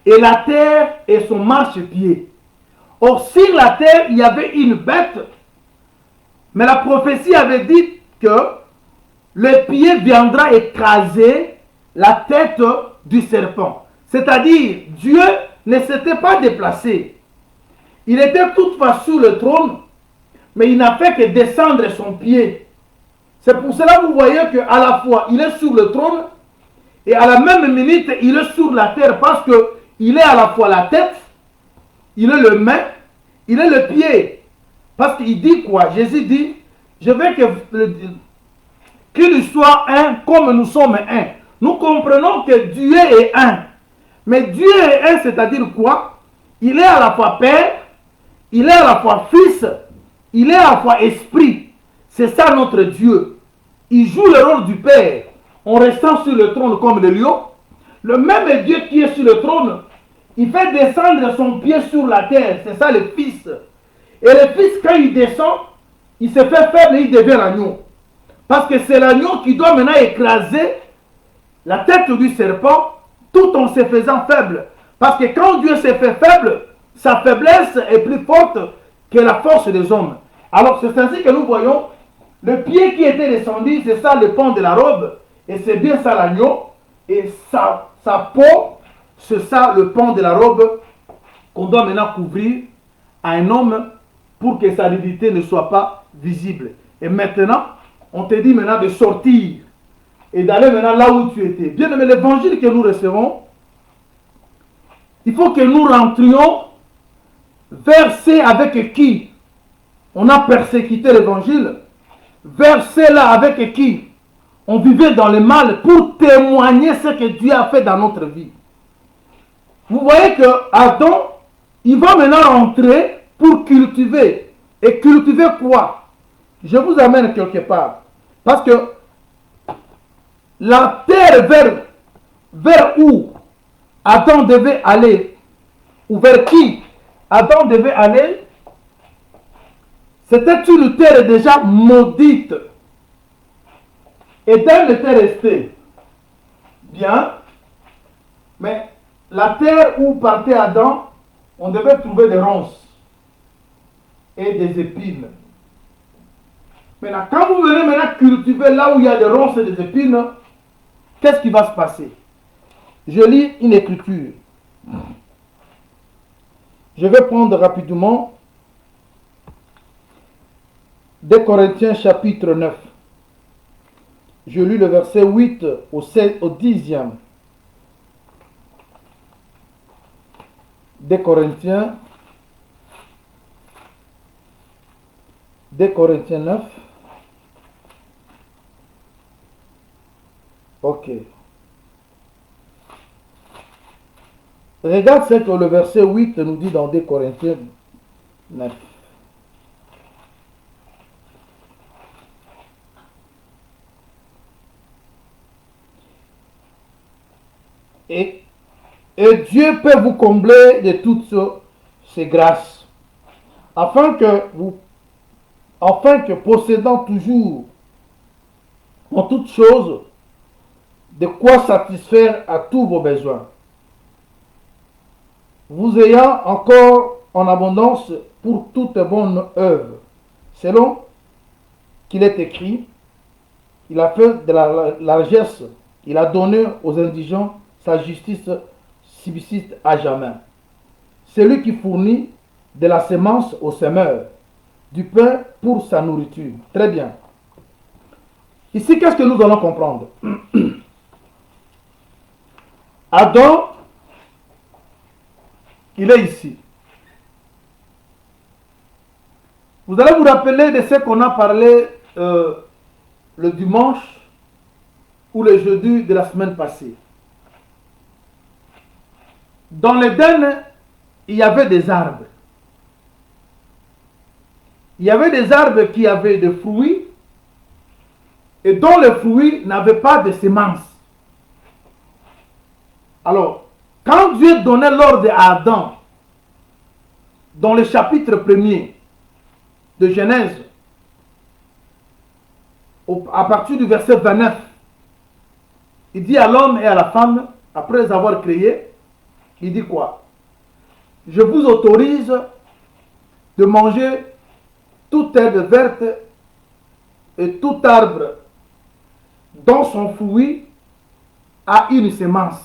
et la terre est son marchepied. Or, sur la terre, il y avait une bête, mais la prophétie avait dit que le pied viendra écraser la tête du serpent. C'est-à-dire, Dieu ne s'était pas déplacé. Il était toutefois sur le trône, mais il n'a fait que descendre son pied. C'est pour cela que vous voyez qu'à la fois, il est sur le trône, et à la même minute, il est sur la terre, parce qu'il est à la fois la tête, il est le main, il est le pied. Parce qu'il dit quoi? Jésus dit, je veux qu'il soit un comme nous sommes un. Nous comprenons que Dieu est un. Mais Dieu est un, c'est-à-dire quoi? Il est à la fois Père, il est à la fois Fils, il est à la fois Esprit. C'est ça notre Dieu. Il joue le rôle du Père en restant sur le trône comme le lion. Le même Dieu qui est sur le trône, il fait descendre son pied sur la terre. C'est ça le Fils. Et le Fils, quand il descend, il se fait faible et il devient l'agneau. Parce que c'est l'agneau qui doit maintenant écraser la tête du serpent tout en se faisant faible. Parce que quand Dieu s'est fait faible, sa faiblesse est plus forte que la force des hommes. Alors c'est ainsi que nous voyons le pied qui était descendu, c'est ça le pan de la robe, et c'est bien ça l'agneau, et sa peau, c'est ça le pan de la robe qu'on doit maintenant couvrir à un homme pour que sa nudité ne soit pas visible. Et maintenant, on te dit maintenant de sortir et d'aller maintenant là où tu étais. Bien aimé, l'évangile que nous recevons, il faut que nous rentrions vers ceux avec qui on a persécuté l'évangile, vers ceux-là avec qui on vivait dans le mal pour témoigner ce que Dieu a fait dans notre vie. Vous voyez que Adam, il va maintenant rentrer pour cultiver. Et cultiver quoi? Je vous amène quelque part. Parce que la terre vers où Adam devait aller, ou vers qui Adam devait aller, c'était une terre déjà maudite. Éden était resté bien, mais la terre où partait Adam, on devait trouver des ronces et des épines. Maintenant, quand vous venez maintenant cultiver là où il y a des ronces et des épines, qu'est-ce qui va se passer? Je lis une écriture. Je vais prendre rapidement 2 Corinthiens chapitre 9. Je lis le verset 8 au 10e. 2 Corinthiens 9. Ok. Regarde ce que le verset 8 nous dit dans 2 Corinthiens 9. Et Dieu peut vous combler de toutes ces grâces, afin que possédant toujours en toutes choses de quoi satisfaire à tous vos besoins, vous ayant encore en abondance pour toute bonne œuvre, selon qu'il est écrit, il a fait de la largesse, il a donné aux indigents, sa justice subsiste à jamais. Celui qui fournit de la semence au semeur du pain pour sa nourriture. Très bien. Ici, qu'est-ce que nous allons comprendre? Adam, il est ici. Vous allez vous rappeler de ce qu'on a parlé le dimanche ou le jeudi de la semaine passée. Dans l'Éden, il y avait des arbres. Il y avait des arbres qui avaient des fruits et dont les fruits n'avaient pas de semences. Alors, quand Dieu donnait l'ordre à Adam, dans le chapitre 1er de Genèse, à partir du verset 29, il dit à l'homme et à la femme, après les avoir créés, il dit quoi? Je vous autorise de manger toute herbe verte et tout arbre dont son fruit a une semence.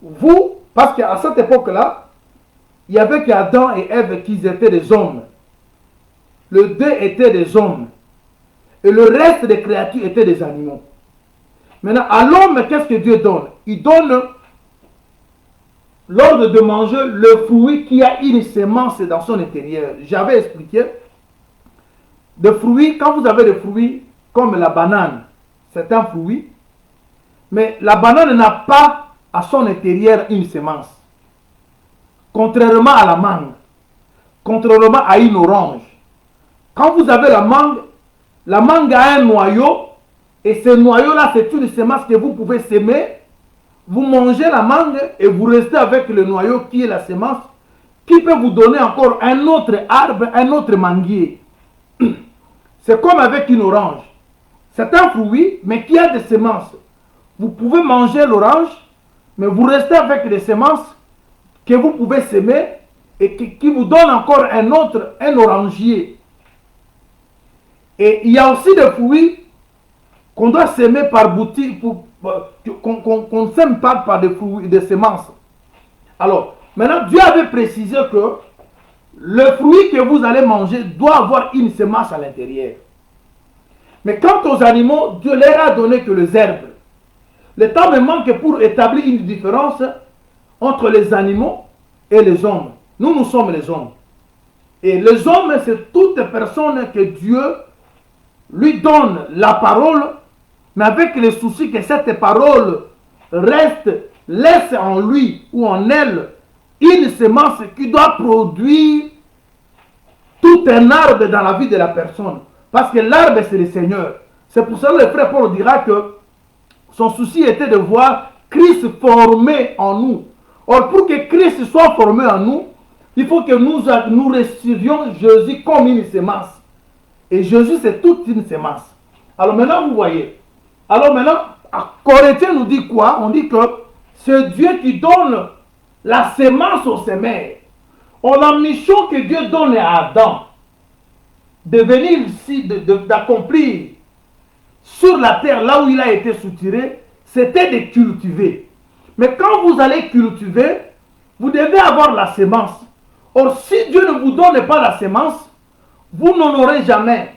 Vous, parce qu'à cette époque-là, il n'y avait qu'Adam et Ève qui étaient des hommes. Les deux étaient des hommes. Et le reste des créatures étaient des animaux. Maintenant, à l'homme, qu'est-ce que Dieu donne? Il donne l'ordre de manger le fruit qui a une semence dans son intérieur. J'avais expliqué. Des fruits, quand vous avez des fruits comme la banane, c'est un fruit. Mais la banane n'a pas à son intérieur une semence. Contrairement à la mangue, contrairement à une orange. Quand vous avez la mangue a un noyau, et ce noyau-là, c'est une semence que vous pouvez semer. Vous mangez la mangue et vous restez avec le noyau qui est la semence, qui peut vous donner encore un autre arbre, un autre manguier. C'est comme avec une orange. C'est un fruit, mais qui a des semences. Vous pouvez manger l'orange, mais vous restez avec des semences que vous pouvez semer et qui vous donne encore un orangier. Et il y a aussi des fruits qu'on doit semer par boutique, qu'on ne sème pas par des fruits, des semences. Alors, maintenant, Dieu avait précisé que le fruit que vous allez manger doit avoir une semence à l'intérieur. Mais quant aux animaux, Dieu leur a donné que les herbes. Le temps me manque pour établir une différence entre les animaux et les hommes. Nous sommes les hommes. Et les hommes, c'est toute personne que Dieu lui donne la parole, mais avec le souci que cette parole laisse en lui ou en elle une semence qui doit produire tout un arbre dans la vie de la personne. Parce que l'arbre, c'est le Seigneur. C'est pour ça que le frère Paul dira que son souci était de voir Christ formé en nous. Or, pour que Christ soit formé en nous, il faut que nous recevions Jésus comme une semence. Et Jésus, c'est toute une semence. Alors maintenant, vous voyez. Alors maintenant, Corinthiens nous dit quoi? On dit que c'est Dieu qui donne la semence au semeur. Or, la mission que Dieu donne à Adam, de venir ici, d'accomplir sur la terre, là où il a été soutiré, c'était de cultiver. Mais quand vous allez cultiver, vous devez avoir la semence. Or, si Dieu ne vous donne pas la semence, vous n'en aurez jamais.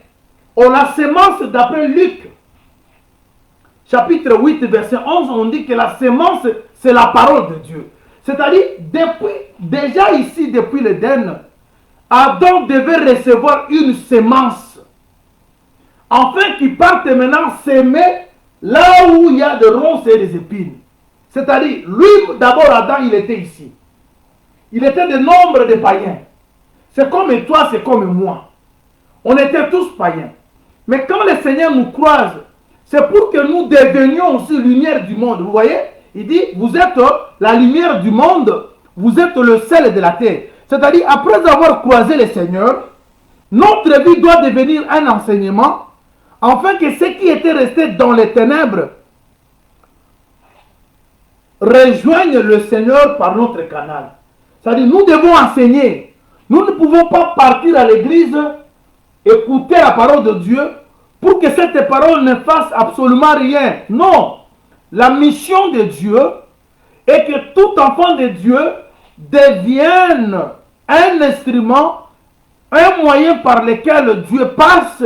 Or, la semence, d'après Luc, chapitre 8, verset 11, on dit que la semence, c'est la parole de Dieu. C'est-à-dire, déjà ici, depuis l'Éden, Adam devait recevoir une semence, afin qu'il parte maintenant s'aimer là où il y a des ronces et des épines. C'est-à-dire, lui, d'abord, Adam, il était ici. Il était de nombre de païens. C'est comme toi, c'est comme moi. On était tous païens. Mais quand le Seigneur nous croise, c'est pour que nous devenions aussi lumière du monde. Vous voyez? Il dit, vous êtes la lumière du monde, vous êtes le sel de la terre. C'est-à-dire, après avoir croisé le Seigneur, notre vie doit devenir un enseignement, afin que ceux qui étaient restés dans les ténèbres rejoignent le Seigneur par notre canal. C'est-à-dire, nous devons enseigner. Nous ne pouvons pas partir à l'église, écouter la parole de Dieu, pour que cette parole ne fasse absolument rien. Non. La mission de Dieu est que tout enfant de Dieu devienne un instrument un moyen par lequel Dieu passe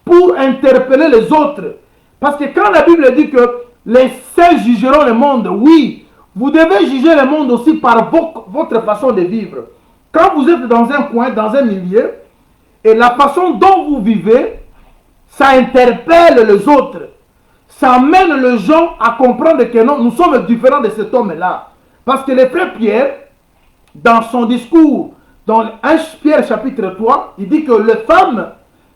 pour interpeller les autres. Parce que quand la Bible dit que les saints jugeront le monde, oui, vous devez juger le monde aussi par votre façon de vivre. Quand vous êtes dans un coin, dans un milieu, et la façon dont vous vivez, ça interpelle les autres. Ça amène les gens à comprendre que non, nous sommes différents de cet homme-là. Parce que le frère Pierre, dans son discours, dans 1 Pierre chapitre 3, il dit que les femmes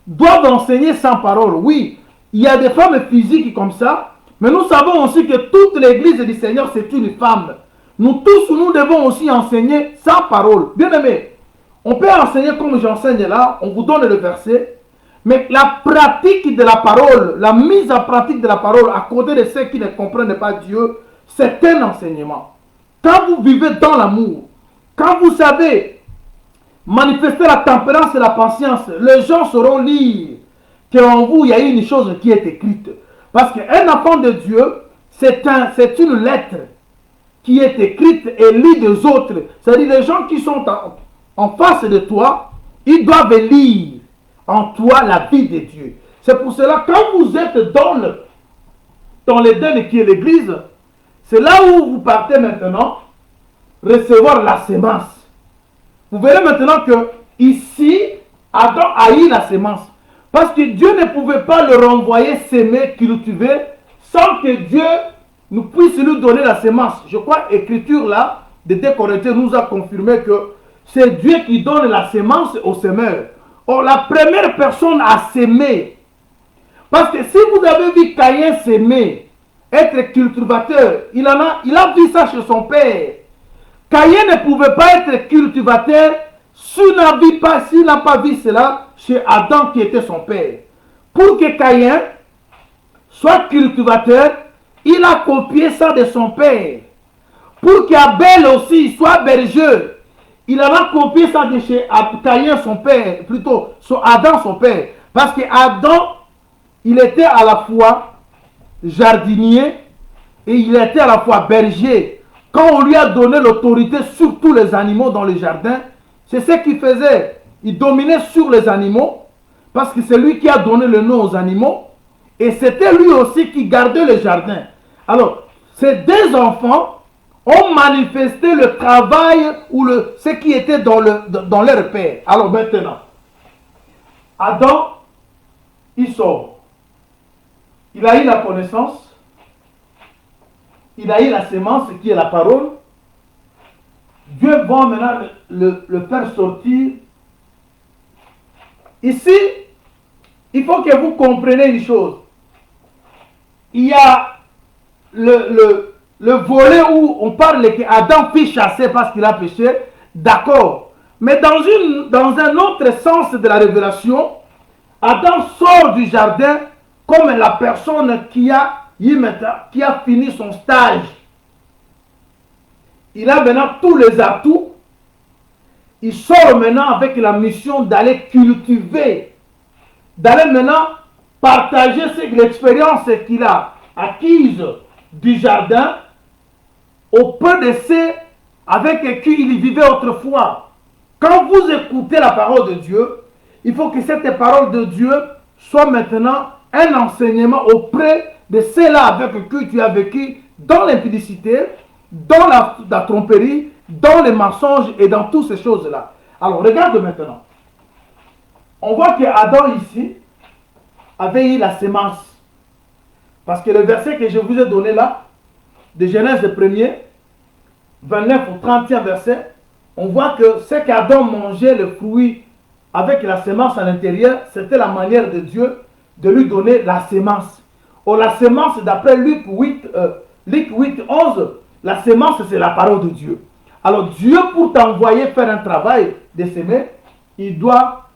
doivent enseigner sans parole. Oui, il y a des femmes physiques comme ça, mais nous savons aussi que toute l'église du Seigneur, c'est une femme. Nous tous, nous devons aussi enseigner sans parole. Bien aimé, on peut enseigner comme j'enseigne là, on vous donne le verset, mais la pratique de la parole, la mise en pratique de la parole à côté de ceux qui ne comprennent pas Dieu, c'est un enseignement. Quand vous vivez dans l'amour, quand vous savez manifester la tempérance et la patience, les gens sauront lire qu'en vous, il y a une chose qui est écrite. Parce qu'un enfant de Dieu, c'est une lettre qui est écrite et lue des autres. C'est-à-dire les gens qui sont en face de toi, ils doivent lire en toi la vie de Dieu. C'est pour cela, quand vous êtes dans l'Éden qui est l'église, c'est là où vous partez maintenant recevoir la sémence. Vous verrez maintenant que ici, Adam a eu la sémence. Parce que Dieu ne pouvait pas le renvoyer s'aimer, cultiver, sans que Dieu nous puisse lui donner la sémence. Je crois que l'écriture là, de 2 Corinthiens nous a confirmé que c'est Dieu qui donne la sémence au semeur. Or, la première personne à s'aimer, parce que si vous avez vu Caïn s'aimer, être cultivateur, il a vu ça chez son père. Caïn ne pouvait pas être cultivateur s'il n'a pas vu cela chez Adam qui était son père. Pour que Caïn soit cultivateur, il a copié ça de son père. Pour qu'Abel aussi soit berger, il a copié ça de chez Caïn son père, plutôt Adam son père. Parce que Adam, il était à la fois jardinier et il était à la fois berger. Quand on lui a donné l'autorité sur tous les animaux dans le jardin, c'est ce qu'il faisait. Il dominait sur les animaux parce que c'est lui qui a donné le nom aux animaux et c'était lui aussi qui gardait le jardin. Alors, ces deux enfants ont manifesté le travail ou ce qui était dans leur père. Alors maintenant, Adam, il sort. Il a eu la connaissance. Il a eu la sémence qui est la parole. Dieu va maintenant le faire sortir. Ici, il faut que vous compreniez une chose. Il y a le volet où on parle qu'Adam fut chassé parce qu'il a péché. D'accord. Mais dans un autre sens de la révélation, Adam sort du jardin comme la personne qui a fini son stage. Il a maintenant tous les atouts. Il sort maintenant avec la mission d'aller cultiver, d'aller maintenant partager l'expérience qu'il a acquise du jardin auprès de ceux avec qui il vivait autrefois. Quand vous écoutez la parole de Dieu, il faut que cette parole de Dieu soit maintenant un enseignement auprès de ceux-là avec qui tu as vécu dans l'impudicité, dans la tromperie, dans les mensonges et dans toutes ces choses-là. Alors, regarde maintenant. On voit que Adam ici avait eu la sémence. Parce que le verset que je vous ai donné là, de Genèse 1er, 29 au 30e verset, on voit que ce qu'Adam mangeait, le fruit avec la sémence à l'intérieur, c'était la manière de Dieu de lui donner la sémence. Or, la sémence, d'après Luc 8, 11, la sémence, c'est la parole de Dieu. Alors, Dieu, pour t'envoyer faire un travail de s'aimer, il doit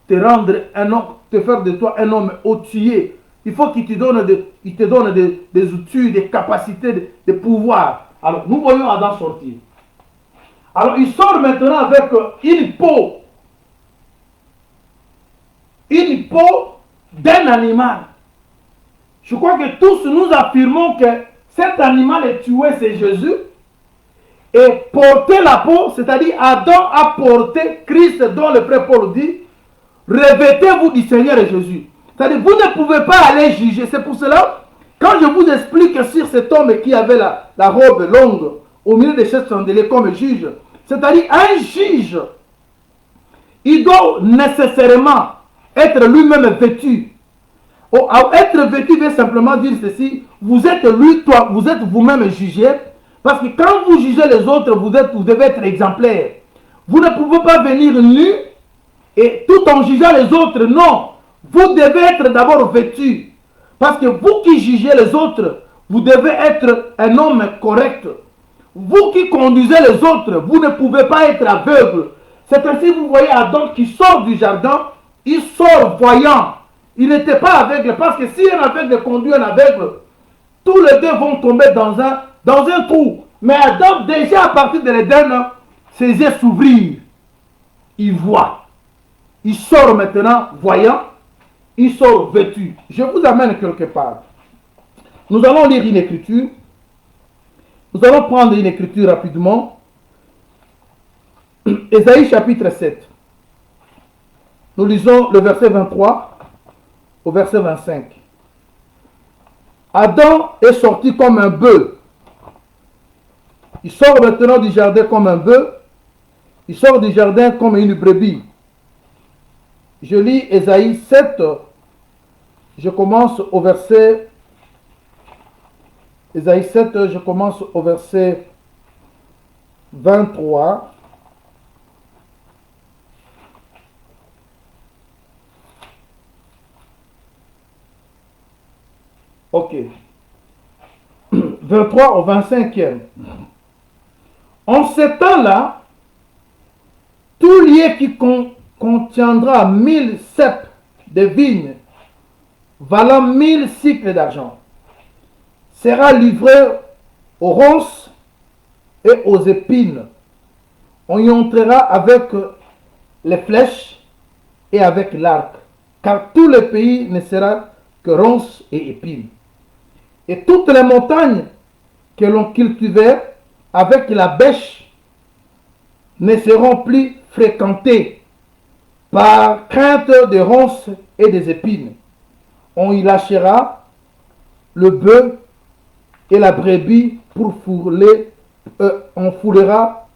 te rendre un homme, te faire de toi un homme outillé. Il faut qu'il te donne, des outils, des capacités, des pouvoirs. Alors, nous voyons Adam sortir. Alors, il sort maintenant avec une peau. Une peau d'un animal. Je crois que tous nous affirmons que cet animal est tué, c'est Jésus. et porter la peau, c'est-à-dire Adam a porté Christ, dont le frère Paul dit, revêtez-vous du Seigneur Jésus. C'est-à-dire, vous ne pouvez pas aller juger. C'est pour cela, quand je vous explique sur cet homme qui avait la robe longue au milieu des chaises chandeliers comme juge, c'est-à-dire un juge, il doit nécessairement être lui-même vêtu. Être vêtu veut simplement dire ceci, vous êtes lui, toi, vous êtes vous-même jugé, parce que quand vous jugez les autres, vous devez être exemplaire. Vous ne pouvez pas venir nu et tout en jugeant les autres, non. Vous devez être d'abord vêtu. Parce que vous qui jugez les autres, vous devez être un homme correct. Vous qui conduisez les autres, vous ne pouvez pas être aveugle. C'est ainsi que vous voyez Adam qui sort du jardin, il sort voyant. Il n'était pas aveugle, parce que si un aveugle conduit un aveugle, tous les deux vont tomber dans un trou. Mais Adam, déjà à partir de l'Éden, ses yeux s'ouvrirent. Il voit. Il sort maintenant voyant. Il sort vêtu. Je vous amène quelque part. Nous allons lire une écriture. Nous allons prendre une écriture rapidement. Ésaïe chapitre 7. Nous lisons le verset 23 au verset 25. Adam est sorti comme un bœuf. Il sort maintenant du jardin comme un bœuf. Il sort du jardin comme une brebis. Je lis Ésaïe 7. Je commence au verset... Ésaïe 7, je commence au verset 23. Ok. 23 au 25e. En ce temps-là, tout lieu qui contiendra 1000 ceps de vignes, valant 1000 cycles d'argent, sera livré aux ronces et aux épines. On y entrera avec les flèches et avec l'arc, car tout le pays ne sera que ronces et épines. Et toutes les montagnes que l'on cultivait avec la bêche ne seront plus fréquentées par crainte des ronces et des épines. On y lâchera le bœuf et la brebis pour fouler, on foulera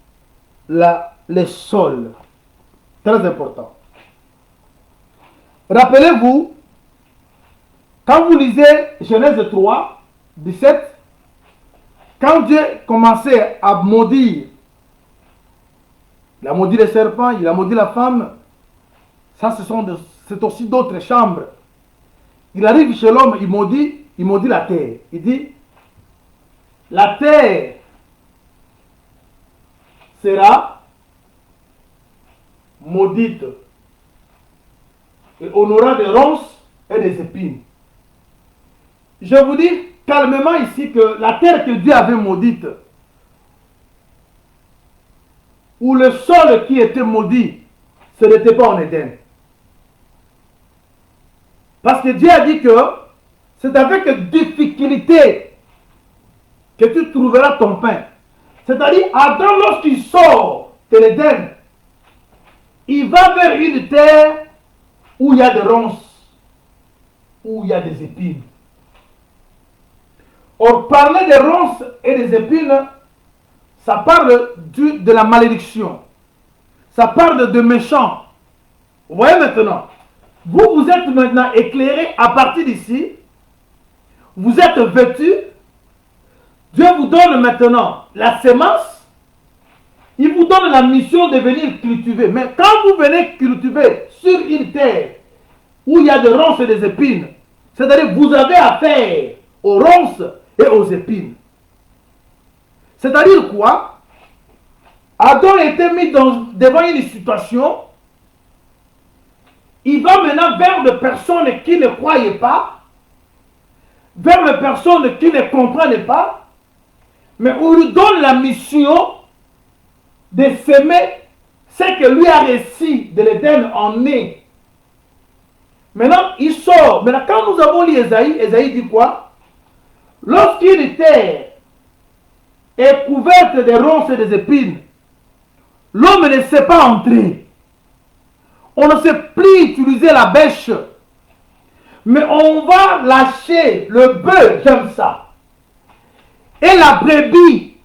les sols. Très important. Rappelez-vous, quand vous lisez Genèse 3, 17, quand Dieu commençait à maudire, il a maudit les serpents, il a maudit la femme, ça c'est aussi d'autres chambres. Il arrive chez l'homme, il maudit la terre. Il dit, la terre sera maudite et on aura des ronces et des épines. Je vous dis calmement ici que la terre que Dieu avait maudite, ou le sol qui était maudit, ce n'était pas en Éden. Parce que Dieu a dit que c'est avec difficulté que tu trouveras ton pain. C'est-à-dire, Adam, lorsqu'il sort de l'Éden, il va vers une terre où il y a des ronces, où il y a des épines. Or, parler des ronces et des épines, ça parle de la malédiction. Ça parle de méchants. Vous voyez maintenant, vous êtes maintenant éclairé à partir d'ici. Vous êtes vêtus. Dieu vous donne maintenant la sémence. Il vous donne la mission de venir cultiver. Mais quand vous venez cultiver sur une terre où il y a des ronces et des épines, c'est-à-dire vous avez affaire aux ronces et aux épines. C'est-à-dire quoi? Adam a été mis devant une situation. Il va maintenant vers des personnes qui ne croyaient pas, vers les personnes qui ne comprenaient pas, mais on lui donne la mission de s'aimer ce que lui a reçu de l'Éden en est. Maintenant, il sort. Maintenant, quand nous avons lu Ésaïe, Ésaïe dit quoi? Lorsqu'une terre est couverte de ronces et des épines, l'homme ne sait pas entrer. On ne sait plus utiliser la bêche. Mais on va lâcher le bœuf, j'aime ça. Et la brebis.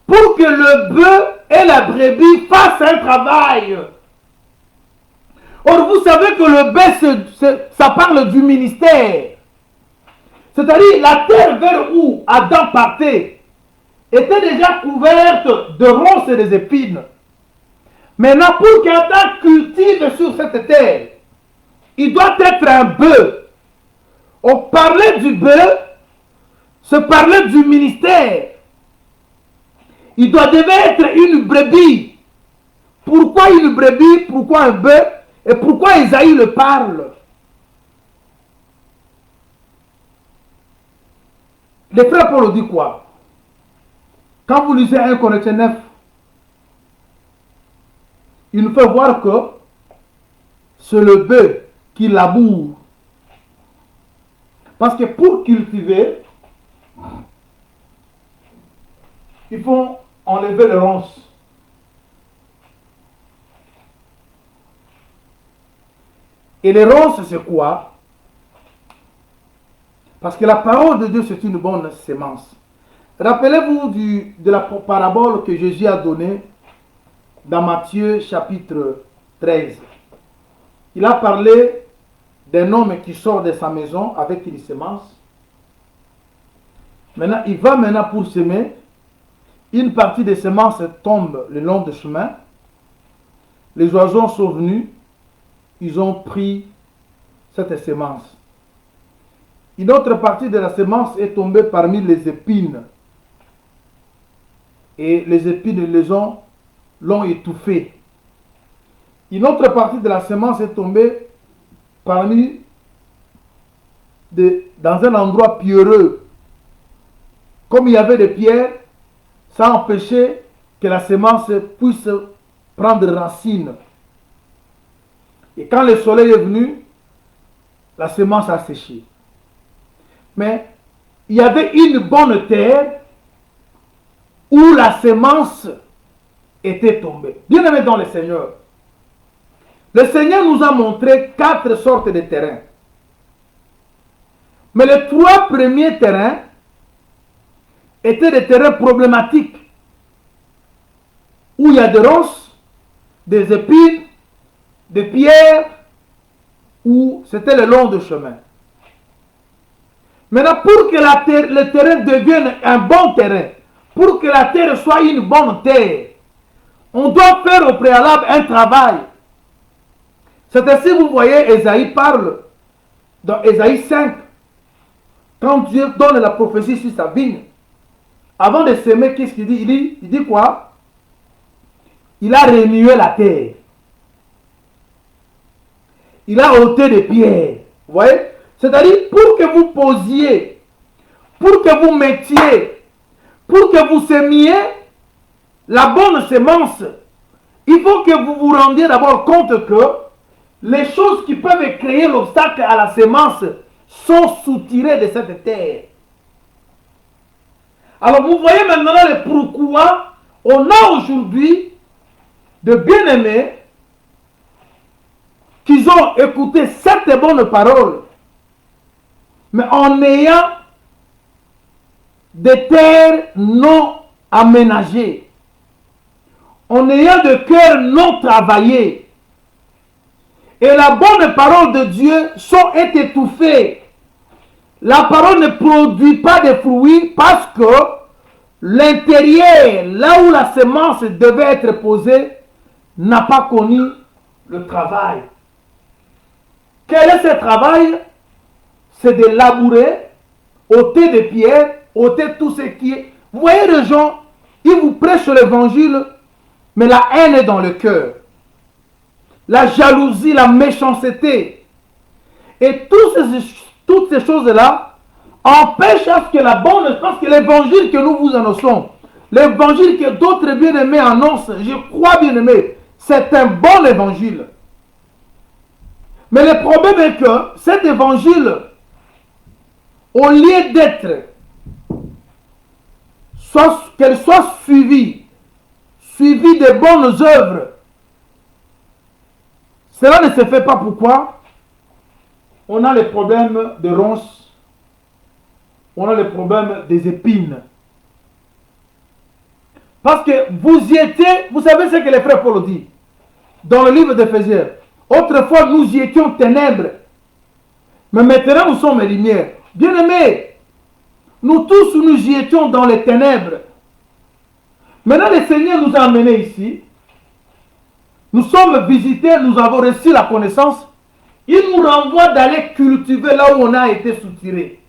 Pour que le bœuf et la brebis fassent un travail. Or, vous savez que le bœuf, ça parle du ministère. C'est-à-dire, la terre vers où Adam partait était déjà couverte de ronces et des épines. Maintenant, pour qu'Adam cultive sur cette terre, il doit être un bœuf. On parlait du bœuf, se parlait du ministère. Il devait être une brebis. Pourquoi une brebis? Pourquoi un bœuf? Et pourquoi Isaïe le parle? Le frère Paul dit quoi? Quand vous lisez 1 Corinthiens 9, il nous fait voir que c'est le bœuf qui laboure. Parce que pour cultiver, il faut enlever les ronces. Et les ronces, c'est quoi? Parce que la parole de Dieu, c'est une bonne sémence. Rappelez-vous de la parabole que Jésus a donnée dans Matthieu chapitre 13. Il a parlé d'un homme qui sort de sa maison avec une semence. Maintenant, il va maintenant pour semer. Une partie des semences tombe le long du chemin. Les oiseaux sont venus. Ils ont pris cette semence. Une autre partie de la semence est tombée parmi les épines. Et les épines l'ont étouffée. Une autre partie de la semence est tombée dans un endroit pierreux. Comme il y avait des pierres, ça a empêché que la semence puisse prendre racine. Et quand le soleil est venu, la semence a séché. Mais il y avait une bonne terre où la semence était tombée. Bien aimé dans le Seigneur, le Seigneur nous a montré 4 sortes de terrains. Mais les 3 premiers terrains étaient des terrains problématiques, où il y a des ronces, des épines, des pierres, où c'était le long du chemin. Maintenant, pour que le terrain devienne un bon terrain, pour que la terre soit une bonne terre, on doit faire au préalable un travail. C'est ainsi, vous voyez, Ésaïe parle dans Ésaïe 5, quand Dieu donne la prophétie sur sa vigne. Avant de s'aimer, qu'est-ce qu'il dit? Il dit quoi? Il a remué la terre. Il a ôté des pierres. Vous voyez? C'est-à-dire, pour que vous posiez, pour que vous mettiez, pour que vous sémiez la bonne semence, il faut que vous vous rendiez d'abord compte que les choses qui peuvent créer l'obstacle à la semence sont soutirées de cette terre. Alors vous voyez maintenant le pourquoi on a aujourd'hui de bien-aimés qui ont écouté cette bonne parole, mais en ayant des terres non aménagées, en ayant des cœurs non travaillés. Et la bonne parole de Dieu est étouffée. La parole ne produit pas de fruits parce que l'intérieur, là où la semence devait être posée, n'a pas connu le travail. Quel est ce travail? C'est de labourer, ôter des pierres, ôter tout ce qui est... Vous voyez les gens, ils vous prêchent l'évangile, mais la haine est dans le cœur. La jalousie, la méchanceté. Et toutes ces choses-là empêchent à ce que la bonne... Parce que l'évangile que nous vous annonçons, l'évangile que d'autres bien-aimés annoncent, je crois bien-aimés, c'est un bon évangile. Mais le problème est que cet évangile, au lieu d'être qu'elle soit suivie de bonnes œuvres. Cela ne se fait pas pourquoi on a les problèmes de ronces, on a les problèmes des épines. Parce que vous y étiez, vous savez ce que les frères Paul dit dans le livre d'Éphésiens. Autrefois, nous y étions ténèbres, mais maintenant nous sommes lumière. Bien-aimés, nous tous nous y étions dans les ténèbres. Maintenant, le Seigneur nous a amenés ici. Nous sommes visités, nous avons reçu la connaissance. Il nous renvoie d'aller cultiver là où on a été soutiré.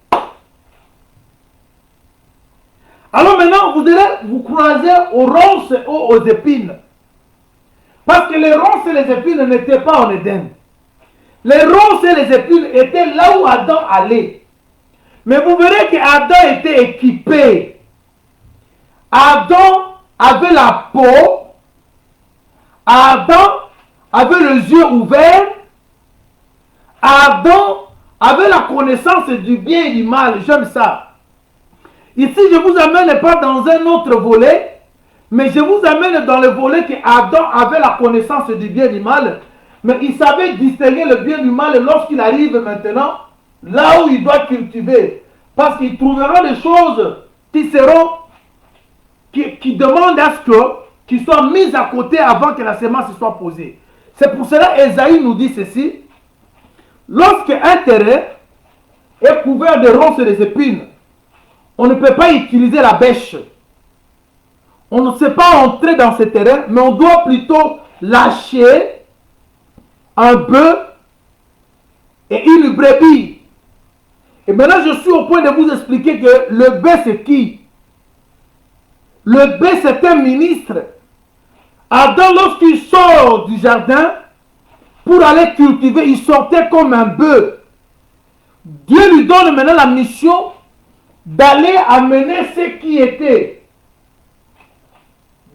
Alors maintenant, vous allez vous croiser aux ronces et aux épines. Parce que les ronces et les épines n'étaient pas en Éden. Les ronces et les épines étaient là où Adam allait. Mais vous verrez qu'Adam était équipé. Adam avait la peau. Adam avait les yeux ouverts. Adam avait la connaissance du bien et du mal. J'aime ça. Ici, je vous amène pas dans un autre volet, mais je vous amène dans le volet que Adam avait la connaissance du bien et du mal, mais il savait distinguer le bien du mal lorsqu'il arrive maintenant là où il doit cultiver. Parce qu'il trouvera des choses qui seront, qui demandent à ce qu'ils soient mises à côté avant que la semence soit posée. C'est pour cela qu'Ésaïe nous dit ceci. Lorsqu'un terrain est couvert de ronces et d'épines, on ne peut pas utiliser la bêche. On ne sait pas entrer dans ce terrain, mais on doit plutôt lâcher un bœuf et une brebis. Et maintenant, je suis au point de vous expliquer que le bœuf, c'est qui? Le bœuf, c'est un ministre. Adam, lorsqu'il sort du jardin pour aller cultiver, il sortait comme un bœuf. Dieu lui donne maintenant la mission d'aller amener ce qui était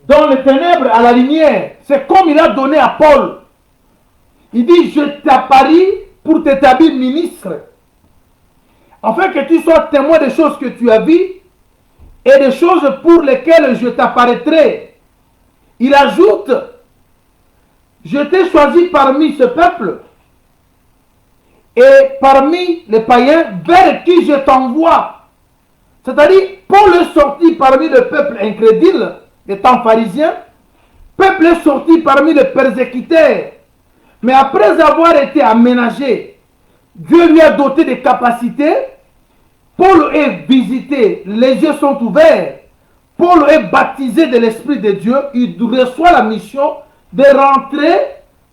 dans les ténèbres à la lumière. C'est comme il a donné à Paul. Il dit, je t'apparie pour t'établir ministre, afin que tu sois témoin des choses que tu as vues et des choses pour lesquelles je t'apparaîtrai. Il ajoute, je t'ai choisi parmi ce peuple et parmi les païens vers qui je t'envoie. C'est-à-dire, Paul est sorti parmi le peuple incrédule, étant pharisien. Peuple est sorti parmi les persécuteurs. Mais après avoir été aménagé, Dieu lui a doté de capacités. Paul est visité, les yeux sont ouverts. Paul est baptisé de l'Esprit de Dieu. Il reçoit la mission de rentrer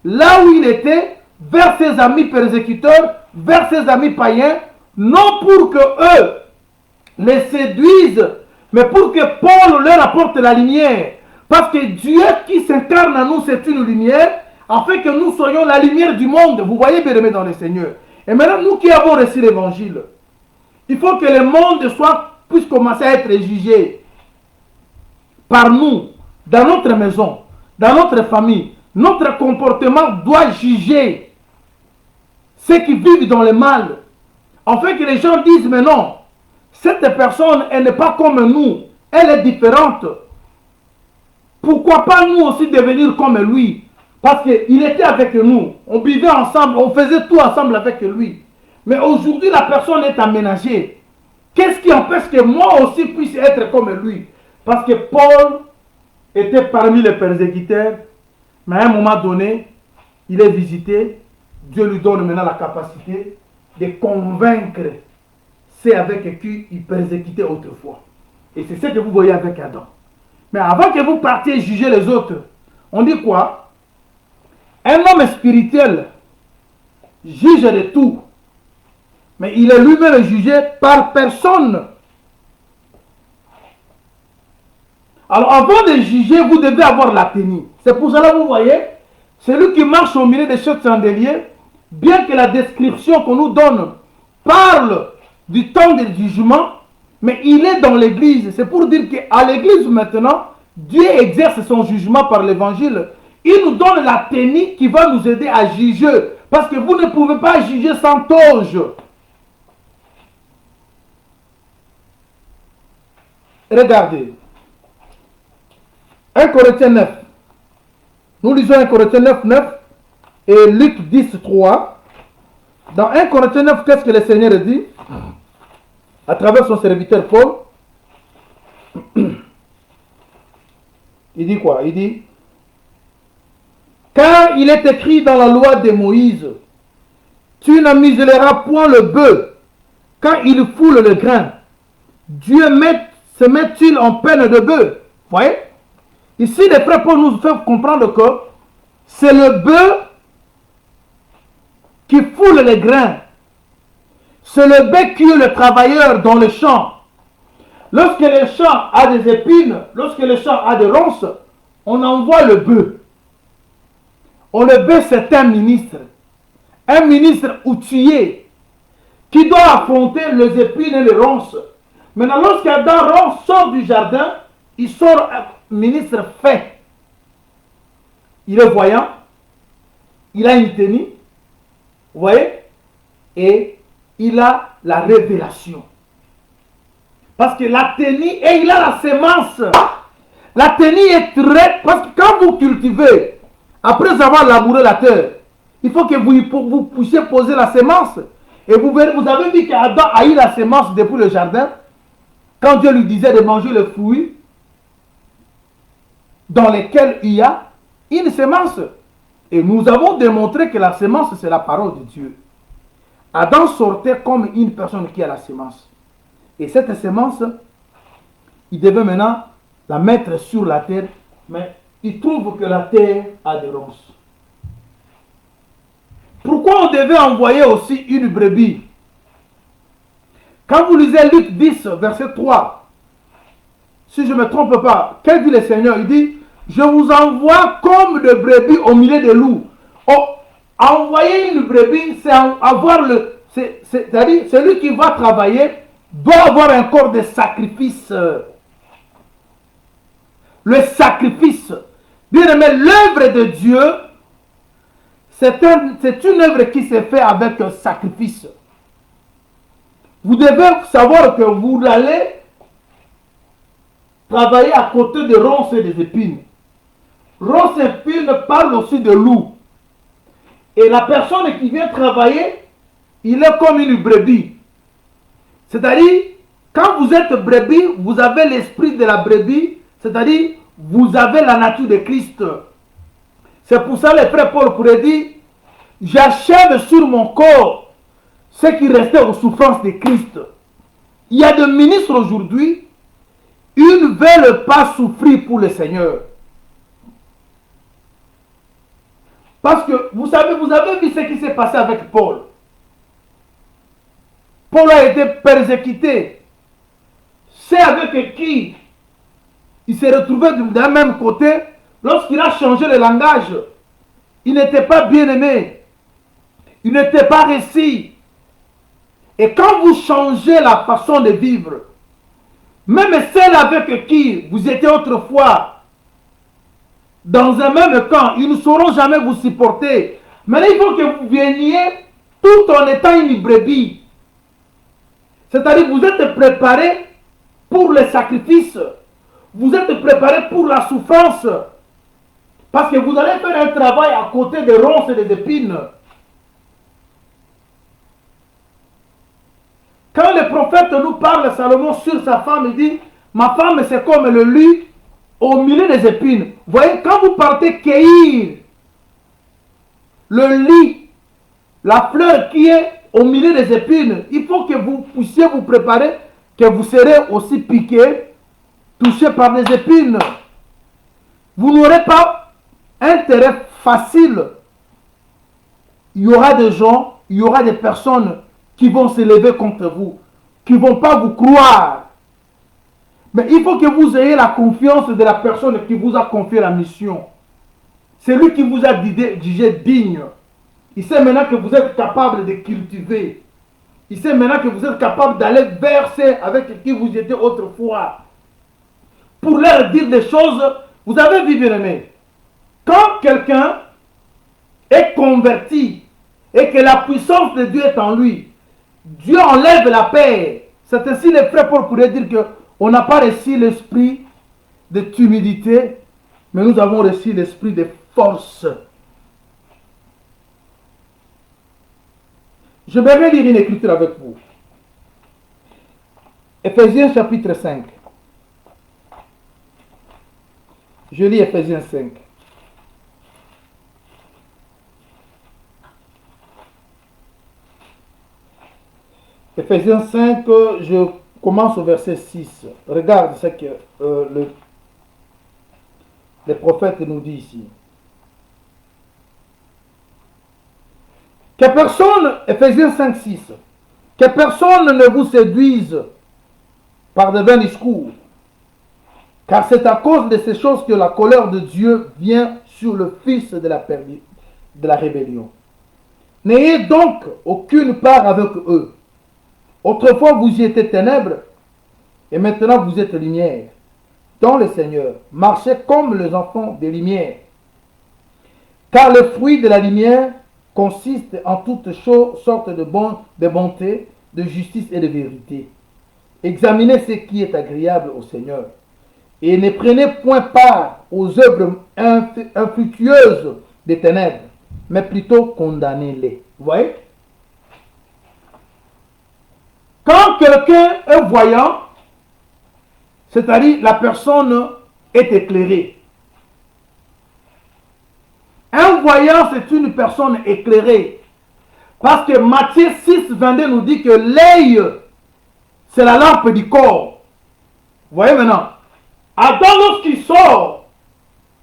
là où il était, vers ses amis persécuteurs, vers ses amis païens, non pour que eux les séduisent, mais pour que Paul leur apporte la lumière. Parce que Dieu qui s'incarne en nous, c'est une lumière, afin que nous soyons la lumière du monde. Vous voyez, bien-aimés dans le Seigneur. Et maintenant, nous qui avons reçu l'évangile, il faut que le monde puisse commencer à être jugé par nous, dans notre maison, dans notre famille. Notre comportement doit juger ceux qui vivent dans le mal, afin que les gens disent, mais non, cette personne, elle n'est pas comme nous, elle est différente. Pourquoi pas nous aussi devenir comme lui? Parce qu'il était avec nous, on vivait ensemble, on faisait tout ensemble avec lui. Mais aujourd'hui, la personne est aménagée. Qu'est-ce qui empêche que moi aussi puisse être comme lui? Parce que Paul était parmi les persécuteurs, mais à un moment donné, il est visité. Dieu lui donne maintenant la capacité de convaincre ceux avec qui il persécutait autrefois. Et c'est ce que vous voyez avec Adam. Mais avant que vous partiez juger les autres, on dit quoi? Un homme spirituel juge de tout. Mais il est lui-même jugé par personne. Alors avant de juger, vous devez avoir la tenue. C'est pour cela que vous voyez, celui qui marche au milieu des 7 chandeliers, bien que la description qu'on nous donne parle du temps du jugement, mais il est dans l'église. C'est pour dire qu'à l'église maintenant, Dieu exerce son jugement par l'évangile. Il nous donne la tenue qui va nous aider à juger. Parce que vous ne pouvez pas juger sans toge. Regardez, 1 Corinthiens 9. Nous lisons 1 Corinthiens 9, 9 et Luc 10, 3. Dans 1 Corinthiens 9, qu'est-ce que le Seigneur dit à travers son serviteur Paul? Il dit quoi? Il dit, car il est écrit dans la loi de Moïse, tu ne muselleras point le bœuf quand il foule le grain. Dieu se met-il en peine de bœuf? Vous voyez? Ici, les frères Paul nous fait comprendre que c'est le bœuf qui foule les grains. C'est le bœuf qui est le travailleur dans le champ. Lorsque le champ a des épines, lorsque le champ a des ronces, on envoie le bœuf. Le bœuf, c'est un ministre outillé, qui doit affronter les épines et les ronces. Maintenant, lorsqu'Adam ronce sort du jardin, il sort un ministre fait. Il est voyant, il a une tenue, vous voyez, et il a la révélation. Parce que la tenue, et il a la sémence. La tenue est très... Parce que quand vous cultivez, après avoir labouré la terre, il faut que vous puissiez poser la sémence. Et vous avez vu qu'Adam a eu la sémence depuis le jardin. Quand Dieu lui disait de manger le fruit dans lequel il y a une sémence. Et nous avons démontré que la sémence, c'est la parole de Dieu. Adam sortait comme une personne qui a la sémence. Et cette sémence, il devait maintenant la mettre sur la terre, mais il trouve que la terre a des ronces. Pourquoi on devait envoyer aussi une brebis? Quand vous lisez Luc 10, verset 3, si je ne me trompe pas, qu'est-ce que dit le Seigneur? Il dit, je vous envoie comme de brebis au milieu des loups. Oh, envoyer une brebis, c'est avoir c'est-à-dire, celui qui va travailler doit avoir un corps de sacrifice. Le sacrifice. Bien aimé, l'œuvre de Dieu, c'est une œuvre qui se fait avec un sacrifice. Vous devez savoir que vous allez travailler à côté des ronces et des épines. Ronces et épines parlent aussi de loup. Et la personne qui vient travailler, il est comme une brebis. C'est-à-dire, quand vous êtes brebis, vous avez l'esprit de la brebis, c'est-à-dire, vous avez la nature de Christ. C'est pour ça que le frère Paul pourrait dire, j'achève sur mon corps ce qui restait aux souffrances de Christ. Il y a des ministres aujourd'hui, ils ne veulent pas souffrir pour le Seigneur. Parce que, vous savez, vous avez vu ce qui s'est passé avec Paul. Paul a été persécuté. C'est avec qui il s'est retrouvé d'un même côté lorsqu'il a changé le langage. Il n'était pas bien aimé. Il n'était pas réussi. Et quand vous changez la façon de vivre, même celle avec qui vous étiez autrefois dans un même camp, ils ne sauront jamais vous supporter. Mais il faut que vous veniez tout en étant une brebis. C'est-à-dire vous êtes préparé pour le sacrifice. Vous êtes préparé pour la souffrance. Parce que vous allez faire un travail à côté des ronces et des épines. Quand le prophète nous parle, Salomon, sur sa femme, il dit, ma femme c'est comme le lit au milieu des épines. Vous voyez, quand vous partez cueillir le lit, la fleur qui est au milieu des épines, il faut que vous puissiez vous préparer, que vous serez aussi piqué, touché par les épines. Vous n'aurez pas un terrain facile. Il y aura des gens, il y aura des personnes qui vont se lever contre vous, qui ne vont pas vous croire. Mais il faut que vous ayez la confiance de la personne qui vous a confié la mission. C'est lui qui vous a jugé digne. Il sait maintenant que vous êtes capable de cultiver. Il sait maintenant que vous êtes capable d'aller verser avec qui vous étiez autrefois. Pour leur dire des choses, vous avez vu, bien aimé. Quand quelqu'un est converti et que la puissance de Dieu est en lui, Dieu enlève la paix. C'est ainsi les frères Paul pourraient dire qu'on n'a pas reçu l'esprit de timidité, mais nous avons reçu l'esprit de force. Je vais lire une écriture avec vous. Éphésiens chapitre 5. Je lis Éphésiens 5. Éphésiens 5, je commence au verset 6. Regarde ce que le prophète nous dit ici. Que personne, Éphésiens 5, 6, que personne ne vous séduise par de vains discours, car c'est à cause de ces choses que la colère de Dieu vient sur le fils de la rébellion. N'ayez donc aucune part avec eux. Autrefois vous y étiez ténèbres, et maintenant vous êtes lumière. Dans le Seigneur, marchez comme les enfants des lumières. Car le fruit de la lumière consiste en toutes sortes de bonté, de justice et de vérité. Examinez ce qui est agréable au Seigneur. Et ne prenez point part aux œuvres infructueuses des ténèbres, mais plutôt condamnez-les. Vous voyez? Quand quelqu'un est voyant, c'est-à-dire la personne est éclairée. Un voyant, c'est une personne éclairée. Parce que Matthieu 6, 22 nous dit que l'œil, c'est la lampe du corps. Vous voyez maintenant? Adam, lorsqu'il sort,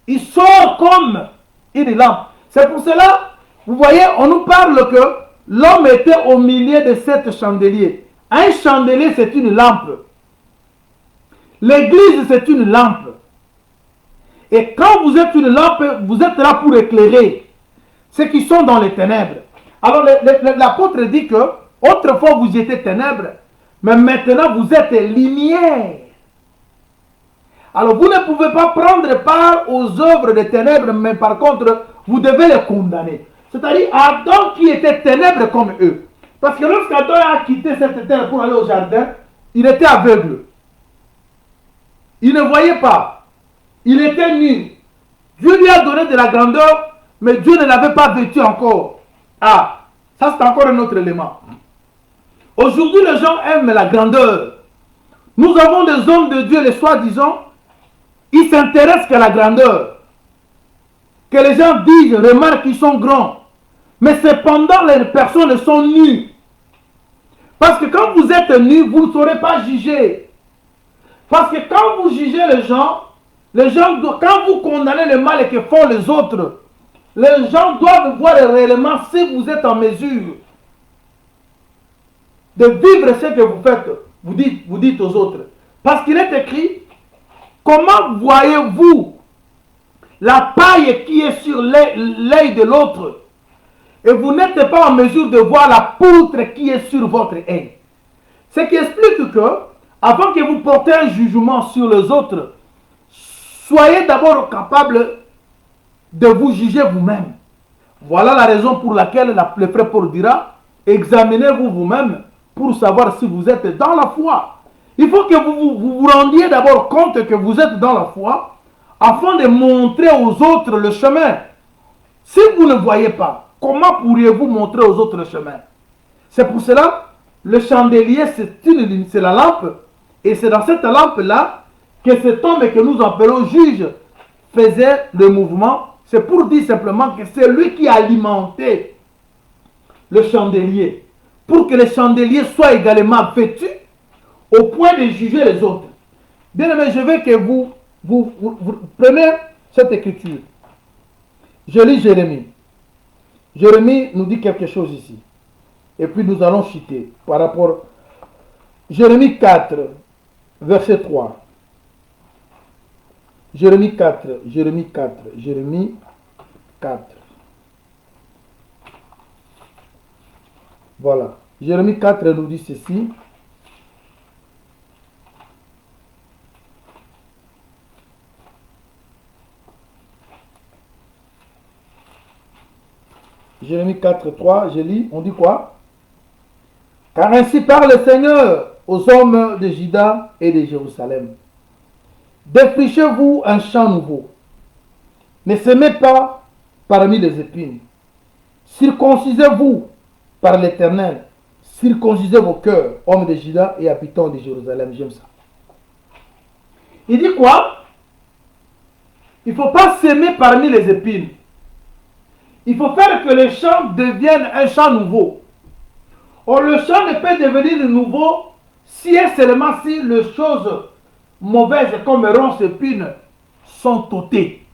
il sort comme une lampe. C'est pour cela, vous voyez, on nous parle que l'homme était au milieu de 7 chandeliers. Un chandelier, c'est une lampe. L'église, c'est une lampe. Et quand vous êtes une lampe, vous êtes là pour éclairer ceux qui sont dans les ténèbres. Alors l'apôtre dit que autrefois vous étiez ténèbres, mais maintenant vous êtes lumière. Alors vous ne pouvez pas prendre part aux œuvres des ténèbres, mais par contre, vous devez les condamner. C'est-à-dire Adam qui était ténèbres comme eux. Parce que lorsqu'Adam a quitté cette terre pour aller au jardin, il était aveugle. Il ne voyait pas. Il était nu. Dieu lui a donné de la grandeur, mais Dieu ne l'avait pas vêtu encore. Ah, ça c'est encore un autre élément. Aujourd'hui, les gens aiment la grandeur. Nous avons des hommes de Dieu, les soi-disant, ils s'intéressent qu'à la grandeur. Que les gens disent, remarquent qu'ils sont grands. Mais cependant, les personnes sont nues. Parce que quand vous êtes nus, vous ne saurez pas juger. Parce que quand vous jugez les gens, quand vous condamnez le mal que font les autres, les gens doivent voir réellement si vous êtes en mesure de vivre ce que vous faites, vous dites aux autres. Parce qu'il est écrit, comment voyez-vous la paille qui est sur l'œil de l'autre et vous n'êtes pas en mesure de voir la poutre qui est sur votre œil? Ce qui explique que, avant que vous portez un jugement sur les autres, soyez d'abord capable de vous juger vous-même. Voilà la raison pour laquelle le frère Paul dira, examinez-vous vous-même pour savoir si vous êtes dans la foi. Il faut que vous rendiez d'abord compte que vous êtes dans la foi, afin de montrer aux autres le chemin. Si vous ne voyez pas, comment pourriez-vous montrer aux autres le chemin? C'est pour cela, le chandelier, c'est la lampe, et c'est dans cette lampe-là que cet homme que nous appelons juge faisait le mouvement. C'est pour dire simplement que c'est lui qui alimentait le chandelier, pour que le chandelier soit également vêtu au point de juger les autres. Bien aimé, je veux que vous prenez cette écriture. Je lis Jérémie. Jérémie nous dit quelque chose ici. Et puis nous allons citer par rapport Jérémie 4, verset 3. Jérémie 4. Voilà. Jérémie 4 nous dit ceci. Jérémie 4, 3, je lis, on dit quoi? Car ainsi parle le Seigneur aux hommes de Juda et de Jérusalem. Défrichez-vous un champ nouveau Ne semez pas parmi les épines. Circoncisez-vous par l'Éternel. Circoncisez vos cœurs, hommes de Juda et habitants de Jérusalem. J'aime ça. Il dit quoi? Il ne faut pas s'aimer parmi les épines. Il faut faire que le champ devienne un champ nouveau. Or, le champ ne peut devenir nouveau si et seulement si les choses mauvaises comme ronces et épines sont ôtées.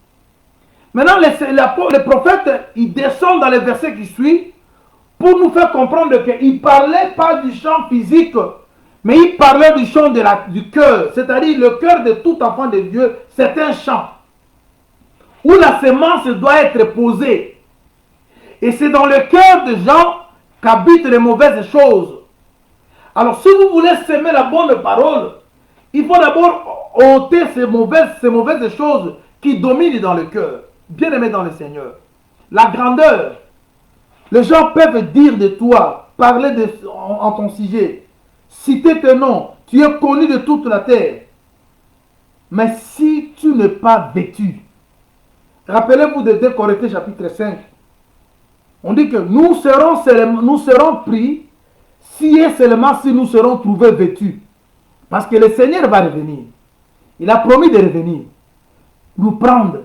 Maintenant, le prophète, il descend dans le verset qui suit pour nous faire comprendre qu'il ne parlait pas du champ physique, mais il parlait du champ du cœur. C'est-à-dire, le cœur de tout enfant de Dieu, c'est un champ où la semence doit être posée. Et c'est dans le cœur des gens qu'habitent les mauvaises choses. Alors, si vous voulez semer la bonne parole, il faut d'abord ôter ces mauvaises choses qui dominent dans le cœur. Bien-aimé dans le Seigneur. La grandeur. Les gens peuvent dire de toi, parler en ton sujet, citer tes noms. Tu es connu de toute la terre. Mais si tu n'es pas vêtu, rappelez-vous de 2 Corinthiens chapitre 5. On dit que nous serons pris si et seulement si nous serons trouvés vêtus. Parce que le Seigneur va revenir. Il a promis de revenir. Nous prendre.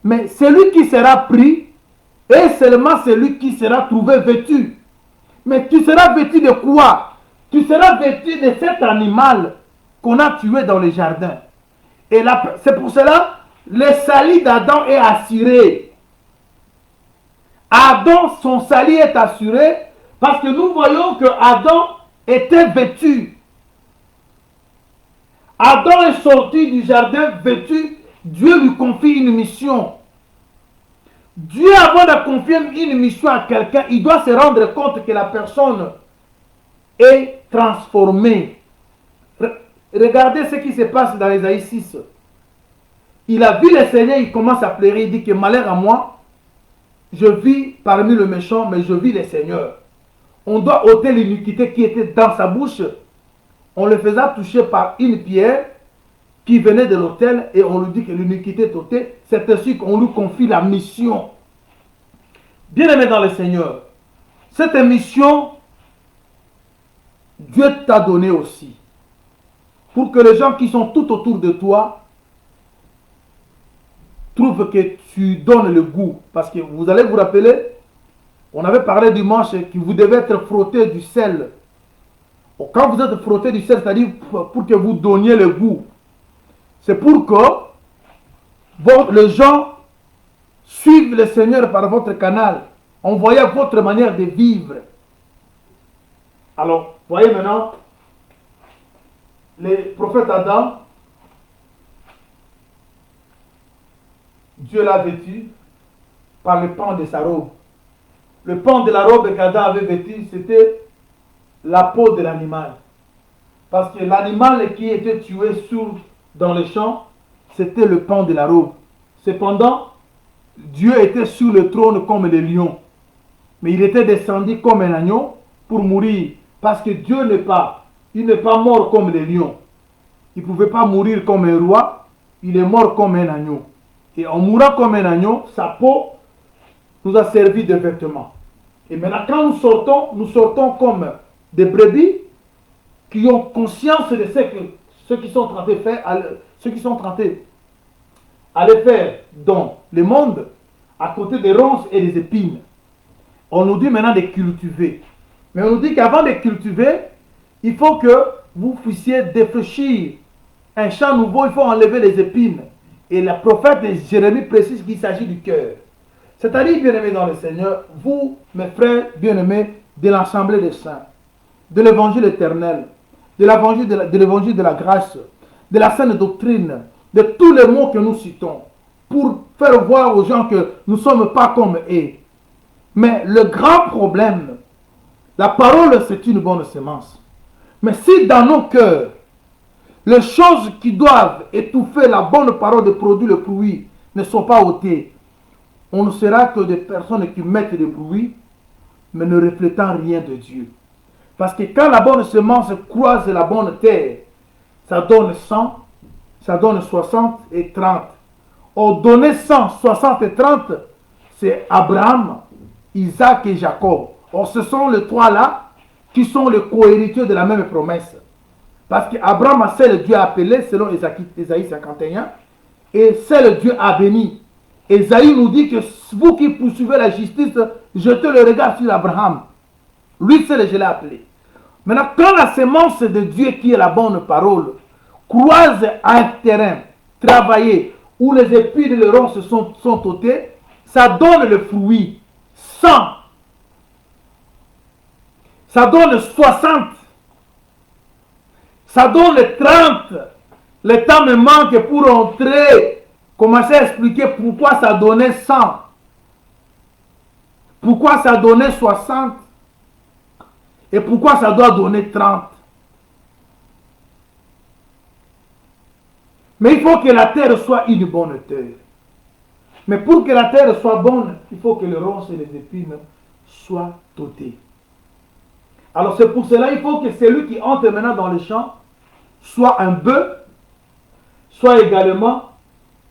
Mais celui qui sera pris est seulement celui qui sera trouvé vêtu. Mais tu seras vêtu de quoi? Tu seras vêtu de cet animal qu'on a tué dans le jardin. Et c'est pour cela le salut d'Adam est assuré. Adam, son salut est assuré parce que nous voyons que Adam était vêtu. Adam est sorti du jardin vêtu. Dieu lui confie une mission. Dieu, avant de confier une mission à quelqu'un, il doit se rendre compte que la personne est transformée. Regardez ce qui se passe dans Ésaïe 6. Il a vu le Seigneur, il commence à pleurer, il dit que malheur à moi, je vis parmi le méchant, mais je vis le Seigneur. On doit ôter l'iniquité qui était dans sa bouche. On le faisait toucher par une pierre qui venait de l'autel et on lui dit que l'iniquité est ôtée. C'est ainsi qu'on lui confie la mission. Bien-aimé dans le Seigneur, cette mission, Dieu t'a donné aussi. Pour que les gens qui sont tout autour de toi trouvent que tu donnes le goût. Parce que vous allez vous rappeler, on avait parlé dimanche que vous devez être frotté du sel. Quand vous êtes frotté du sel, c'est-à-dire pour que vous donniez le goût. C'est pour que les gens suivent le Seigneur par votre canal, en voyant votre manière de vivre. Alors, voyez maintenant, le prophète Adam, Dieu l'a vêtu par le pan de sa robe. Le pan de la robe qu'Adam avait vêtu, c'était la peau de l'animal. Parce que l'animal qui était tué dans le champ, c'était le pan de la robe. Cependant, Dieu était sur le trône comme le lion. Mais il était descendu comme un agneau pour mourir. Parce que Dieu n'est pas mort comme le lion. Il ne pouvait pas mourir comme un roi. Il est mort comme un agneau. Et en mourant comme un agneau, sa peau nous a servi de vêtements. Et maintenant, quand nous sortons comme des brebis qui ont conscience de ce qu'ils sont en train de faire, ce qu'ils sont en train d'aller faire dans le monde, à côté des ronces et des épines. On nous dit maintenant de cultiver. Mais on nous dit qu'avant de cultiver, il faut que vous puissiez défricher un champ nouveau, il faut enlever les épines. Et le prophète Jérémie précise qu'il s'agit du cœur. C'est-à-dire, bien-aimés dans le Seigneur, vous, mes frères bien-aimés, de l'Assemblée des saints, de l'évangile éternel, de l'évangile de la grâce, de la saine doctrine, de tous les mots que nous citons, pour faire voir aux gens que nous ne sommes pas comme eux. Mais le grand problème, la parole, c'est une bonne semence. Mais si dans nos cœurs, les choses qui doivent étouffer la bonne parole de produire le fruit ne sont pas ôtées, on ne sera que des personnes qui mettent des bruits, mais ne reflétant rien de Dieu. Parce que quand la bonne semence croise la bonne terre, ça donne 100, ça donne 60 et 30. ont donné 100, 60 et 30, c'est Abraham, Isaac et Jacob. Or, ce sont les trois là qui sont les co-héritiers de la même promesse. Parce qu'Abraham, c'est le Dieu appelé, selon Ésaïe 51, et c'est le Dieu a béni. Ésaïe nous dit que vous qui poursuivez la justice, jetez le regard sur Abraham. Lui, c'est le je l'ai appelé. Maintenant, quand la semence de Dieu, qui est la bonne parole, croise un terrain travaillé où les épis de le ronces sont ôtés, ça donne le fruit 100. Ça donne 60. Ça donne 30. Le temps me manque pour entrer, commencer à expliquer pourquoi ça donnait 100. Pourquoi ça donnait 60. Et pourquoi ça doit donner 30. Mais il faut que la terre soit une bonne terre. Mais pour que la terre soit bonne, il faut que le ronces et les épines soient ôtés. Alors c'est pour cela il faut que celui qui entre maintenant dans le champ soit un bœuf, soit également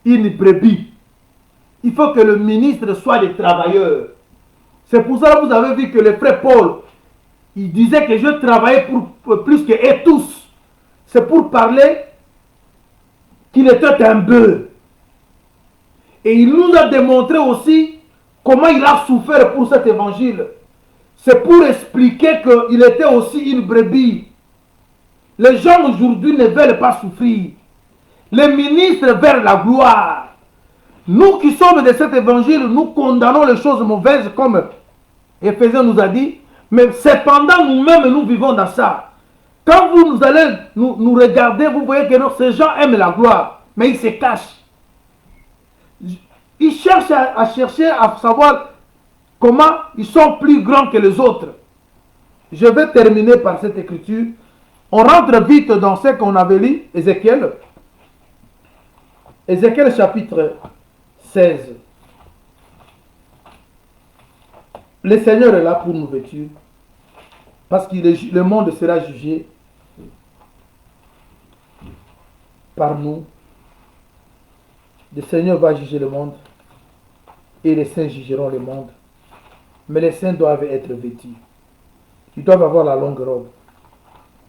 une brebis. Il faut que le ministre soit des travailleurs. C'est pour ça que vous avez vu que le frère Paul, il disait que je travaillais pour plus que et tous. C'est pour parler qu'il était un bœuf. Et il nous a démontré aussi comment il a souffert pour cet évangile. C'est pour expliquer qu'il était aussi une brebis. Les gens aujourd'hui ne veulent pas souffrir. Les ministres veulent la gloire. Nous qui sommes de cet évangile, nous condamnons les choses mauvaises comme Éphésiens nous a dit. Mais cependant, nous-mêmes, nous vivons dans ça. Quand vous allez nous regarder, vous voyez que ces gens aiment la gloire. Mais ils se cachent. Ils cherchent à savoir comment ils sont plus grands que les autres. Je vais terminer par cette écriture. On rentre vite dans ce qu'on avait lu, Ézéchiel. Ézéchiel chapitre 16. Le Seigneur est là pour nous vêtir. Parce que le monde sera jugé par nous. Le Seigneur va juger le monde. Et les saints jugeront le monde. Mais les saints doivent être vêtus. Ils doivent avoir la longue robe.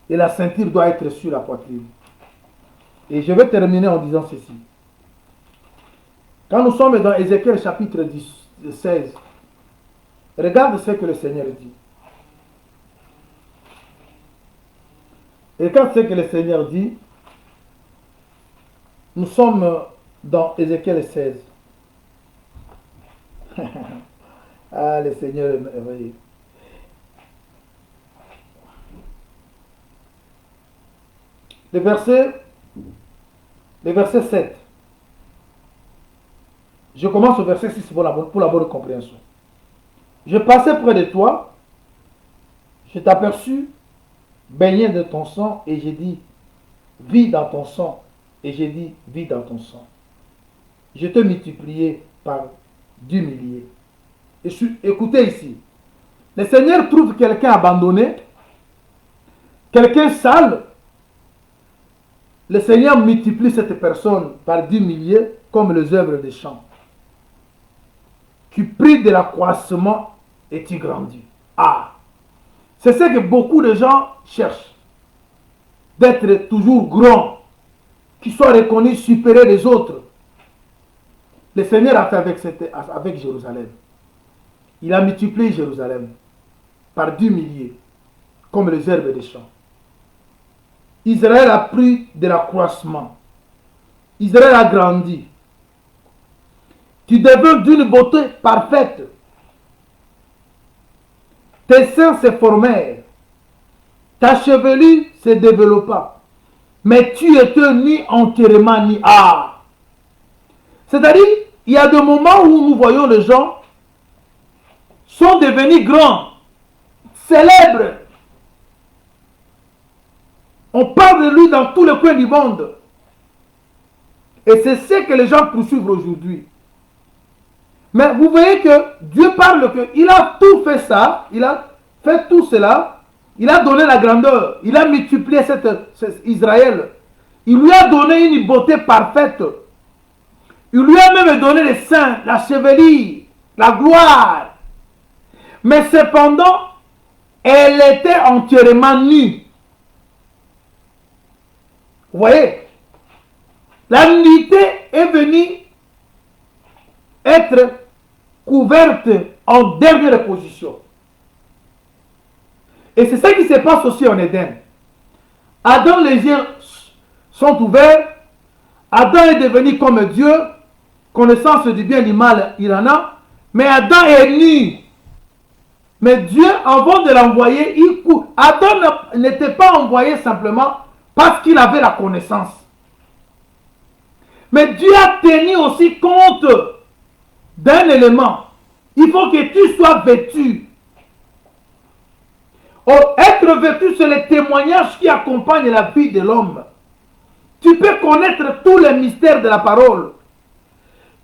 Et la ceinture doit être sur la poitrine. Et je vais terminer en disant ceci. Quand nous sommes dans Ézéchiel chapitre 16, regarde ce que le Seigneur dit. Et regarde ce que le Seigneur dit. Nous sommes dans Ézéchiel 16. Ah, le Seigneur est merveilleux. Le verset 7. Je commence au verset 6 pour la bonne compréhension. Je passais près de toi, je t'aperçus baigné de ton sang, et j'ai dit, vis dans ton sang, et j'ai dit, vis dans ton sang. Je te multiplié par 10 milliers. Et écoutez ici, le Seigneur trouve quelqu'un abandonné, quelqu'un sale. Le Seigneur multiplie cette personne par 10 milliers comme les œuvres des champs. Tu pries de l'accroissement et tu grandis. Ah! C'est ce que beaucoup de gens cherchent. D'être toujours grand, qui soit reconnu supérieur des autres. Le Seigneur a fait avec Jérusalem. Il a multiplié Jérusalem par 10 milliers, comme les herbes des champs. Israël a pris de l'accroissement. Israël a grandi. Tu deviens d'une beauté parfaite. Tes seins se formèrent. Ta chevelure se développa. Mais tu étais ni entièrement ni âme. C'est-à-dire, il y a des moments où nous voyons les gens sont devenus grands, célèbres. On parle de lui dans tous les coins du monde. Et c'est ce que les gens poursuivent aujourd'hui. Mais vous voyez que Dieu parle qu'il a tout fait ça, il a fait tout cela, il a donné la grandeur, il a multiplié cet Israël. Il lui a donné une beauté parfaite. Il lui a même donné les seins, la chevelure, la gloire. Mais cependant, elle était entièrement nue. Vous voyez, la nudité est venue être couverte en dernière position. Et c'est ça qui se passe aussi en Éden. Adam, les yeux sont ouverts. Adam est devenu comme Dieu. Connaissance du bien et du mal, il en a. Mais Adam est nu. Mais Dieu, avant de l'envoyer, Adam n'était pas envoyé simplement parce qu'il avait la connaissance. Mais Dieu a tenu aussi compte d'un élément. Il faut que tu sois vêtu. Être vêtu, c'est le témoignage qui accompagne la vie de l'homme. Tu peux connaître tous les mystères de la parole.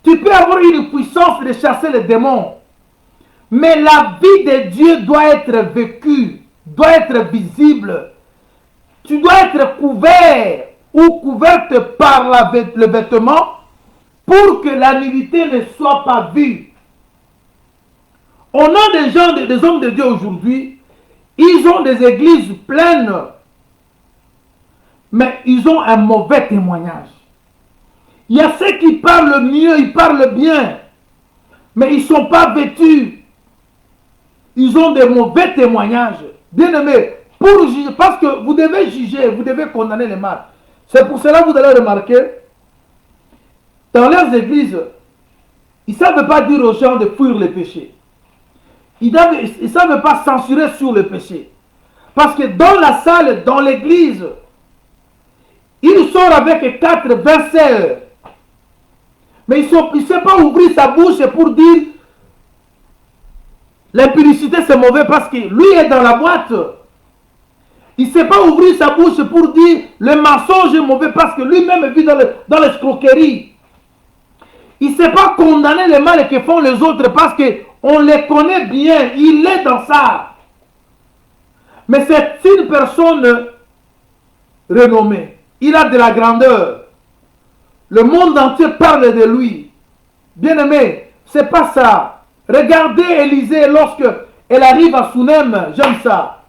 Tu peux avoir une puissance de chasser les démons. Mais la vie de Dieu doit être vécue, doit être visible. Tu dois être couvert ou couverte par le vêtement pour que la nudité ne soit pas vue. On a des gens, des hommes de Dieu aujourd'hui, ils ont des églises pleines, mais ils ont un mauvais témoignage. Il y a ceux qui parlent mieux, ils parlent bien, mais ils ne sont pas vêtus. Ils ont des mauvais témoignages. Bien aimé, pour juger, parce que vous devez juger, vous devez condamner les mal. C'est pour cela que vous allez remarquer, dans leurs églises, ils ne savent pas dire aux gens de fuir le péché. Ils ne savent pas censurer sur le péché. Parce que dans la salle, dans l'église, il sort avec 4 versets. Mais il ne sait pas ouvrir sa bouche pour dire l'impudicité c'est mauvais parce que lui est dans la boîte. Il ne sait pas ouvrir sa bouche pour dire le mensonge est mauvais parce que lui-même vit dans l'escroquerie. Il ne sait pas condamner le mal que font les autres parce qu'on les connaît bien. Il est dans ça. Mais c'est une personne renommée. Il a de la grandeur. Le monde entier parle de lui. Bien aimé, c'est pas ça. Regardez Élisée lorsque elle arrive à Sunem, j'aime ça.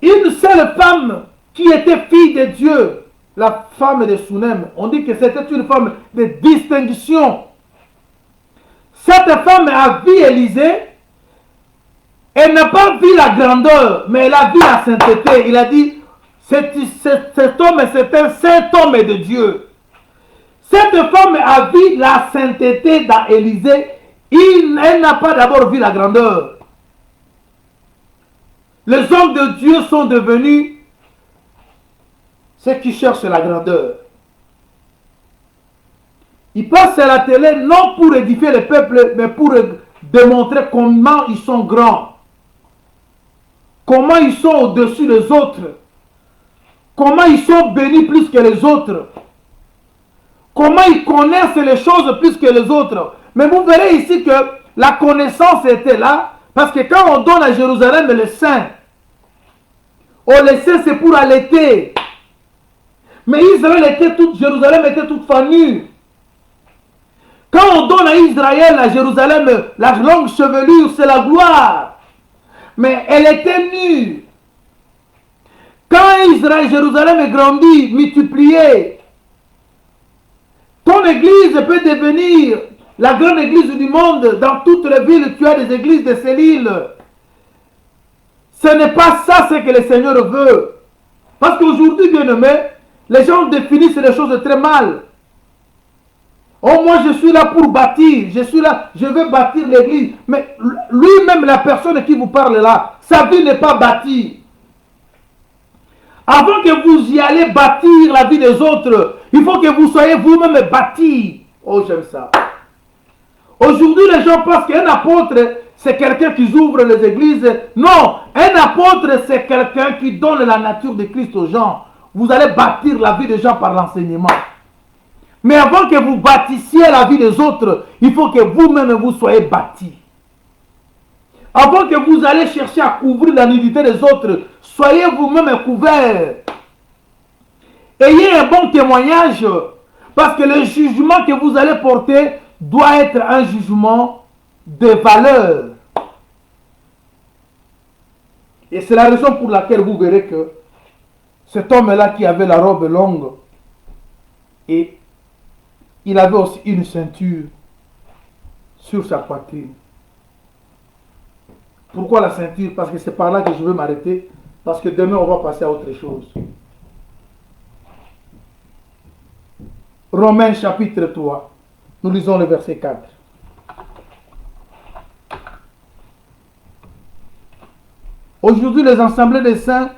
Une seule femme qui était fille de Dieu, la femme de Sunem, on dit que c'était une femme de distinction. Cette femme a vu Élisée, elle n'a pas vu la grandeur, mais elle a vu la sainteté. Il a dit, cet homme, c'est un saint homme de Dieu. Cette femme a vu la sainteté dans Élisée. Elle n'a pas d'abord vu la grandeur. Les hommes de Dieu sont devenus ceux qui cherchent la grandeur. Ils passent à la télé non pour édifier le peuple, mais pour démontrer comment ils sont grands. Comment ils sont au-dessus des autres. Comment ils sont bénis plus que les autres. Comment ils connaissent les choses plus que les autres. Mais vous verrez ici que la connaissance était là, parce que quand on donne à Jérusalem le sein, le sein c'est pour allaiter. Mais Jérusalem était toute fanue. Quand on donne à Israël, à Jérusalem, la longue chevelure, c'est la gloire. Mais elle était nue. Quand Jérusalem est grandi, multiplié, ton église peut devenir la grande église du monde. Dans toutes les villes, tu as des églises de cellules. Ce n'est pas ça ce que le Seigneur veut. Parce qu'aujourd'hui, bien aimé, les gens définissent les choses très mal. Oh, moi je suis là pour bâtir, je suis là, je veux bâtir l'église. Mais lui-même, la personne qui vous parle là, sa vie n'est pas bâtie. Avant que vous y allez bâtir la vie des autres, il faut que vous soyez vous-même bâti. Oh, j'aime ça. Aujourd'hui, les gens pensent qu'un apôtre, c'est quelqu'un qui ouvre les églises. Non, un apôtre, c'est quelqu'un qui donne la nature de Christ aux gens. Vous allez bâtir la vie des gens par l'enseignement. Mais avant que vous bâtissiez la vie des autres, il faut que vous-même vous soyez bâtis. Avant que vous allez chercher à couvrir la nudité des autres, soyez vous-même couverts. Ayez un bon témoignage. Parce que le jugement que vous allez porter doit être un jugement de valeur. Et c'est la raison pour laquelle vous verrez que cet homme-là qui avait la robe longue, et il avait aussi une ceinture sur sa poitrine. Pourquoi la ceinture? Parce que c'est par là que je veux m'arrêter. Parce que demain, on va passer à autre chose. Romains chapitre 3. Nous lisons le verset 4. Aujourd'hui, les assemblées des saints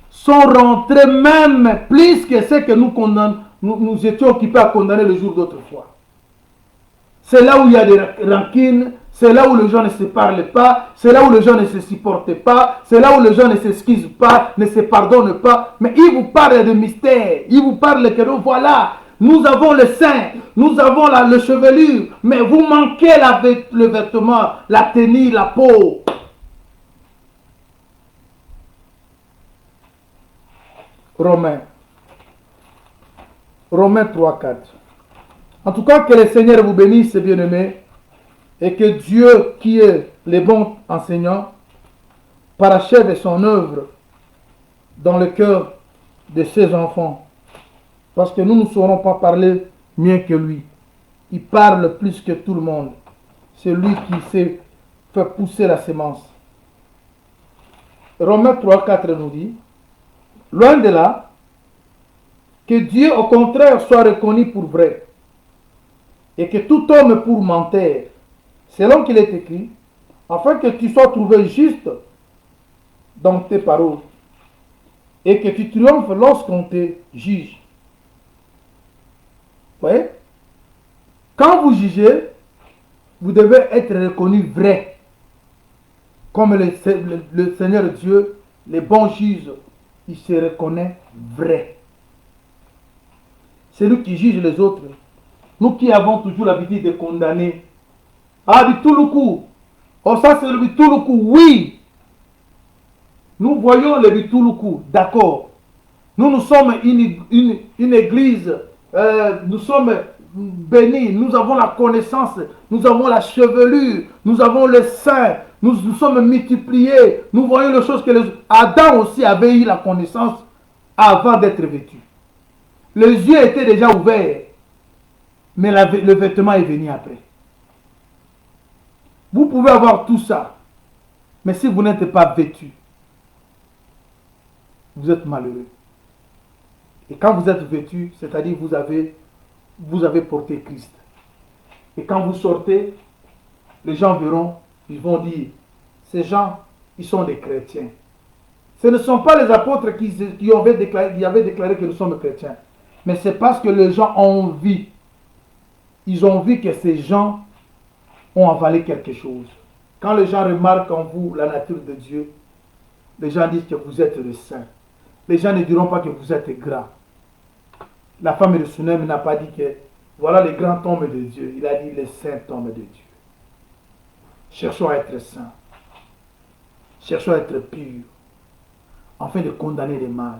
sont rentrés même plus que ce que nous étions occupés à condamner le jour d'autrefois. C'est là où il y a des rancines, c'est là où les gens ne se parlent pas, c'est là où les gens ne se supportent pas, c'est là où les gens ne s'excusent pas, ne se pardonnent pas. Mais ils vous parlent de mystère, ils vous parlent que nous voilà, nous avons le sein, nous avons le chevelure, mais vous manquez le vêtement, la tenue, la peau. Romains 3, 4. En tout cas, que le Seigneur vous bénisse, bien-aimés, et que Dieu, qui est le bon enseignant, parachève son œuvre dans le cœur de ses enfants. Parce que nous ne saurons pas parler mieux que lui. Il parle plus que tout le monde. C'est lui qui sait faire pousser la semence. Romains 3, 4 nous dit, loin de là, que Dieu au contraire soit reconnu pour vrai, et que tout homme pour mentir, selon qu'il est écrit, afin que tu sois trouvé juste dans tes paroles, et que tu triomphes lorsqu'on te juge. Vous voyez? Quand vous jugez, vous devez être reconnu vrai, comme le Seigneur Dieu, les bons juges, il se reconnaît vrai. C'est nous qui juge les autres. Nous qui avons toujours l'habitude de condamner. Ah, Bitouloukou. Oh, ça c'est le Bitouloukou. Oui. Nous voyons le Bitouloukou. D'accord. Nous sommes une église. Nous sommes bénis. Nous avons la connaissance. Nous avons la chevelure. Nous avons le sein. Nous sommes multipliés. Nous voyons les choses que Adam aussi avait eu la connaissance avant d'être vêtu. Les yeux étaient déjà ouverts, mais le vêtement est venu après. Vous pouvez avoir tout ça, mais si vous n'êtes pas vêtu, vous êtes malheureux. Et quand vous êtes vêtu, c'est-à-dire vous avez porté Christ. Et quand vous sortez, les gens verront, ils vont dire, ces gens, ils sont des chrétiens. Ce ne sont pas les apôtres qui avaient déclaré que nous sommes chrétiens. Mais c'est parce que les gens ont vu. Ils ont vu que ces gens ont avalé quelque chose. Quand les gens remarquent en vous la nature de Dieu, les gens disent que vous êtes le saint. Les gens ne diront pas que vous êtes gras. La femme de Sunem n'a pas dit que voilà le grand homme de Dieu. Il a dit le saint homme de Dieu. Cherchons à être saints. Cherchons à être purs. Afin de condamner les mal.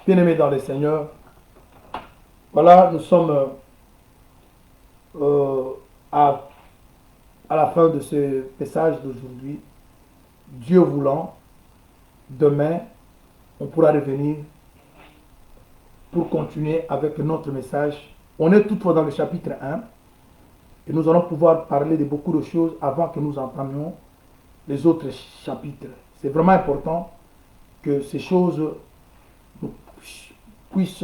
Bien-aimés dans le Seigneur, voilà, nous sommes à la fin de ce message d'aujourd'hui. Dieu voulant, demain, on pourra revenir pour continuer avec notre message. On est toutefois dans le chapitre 1 et nous allons pouvoir parler de beaucoup de choses avant que nous entamions les autres chapitres. C'est vraiment important que ces choses puissent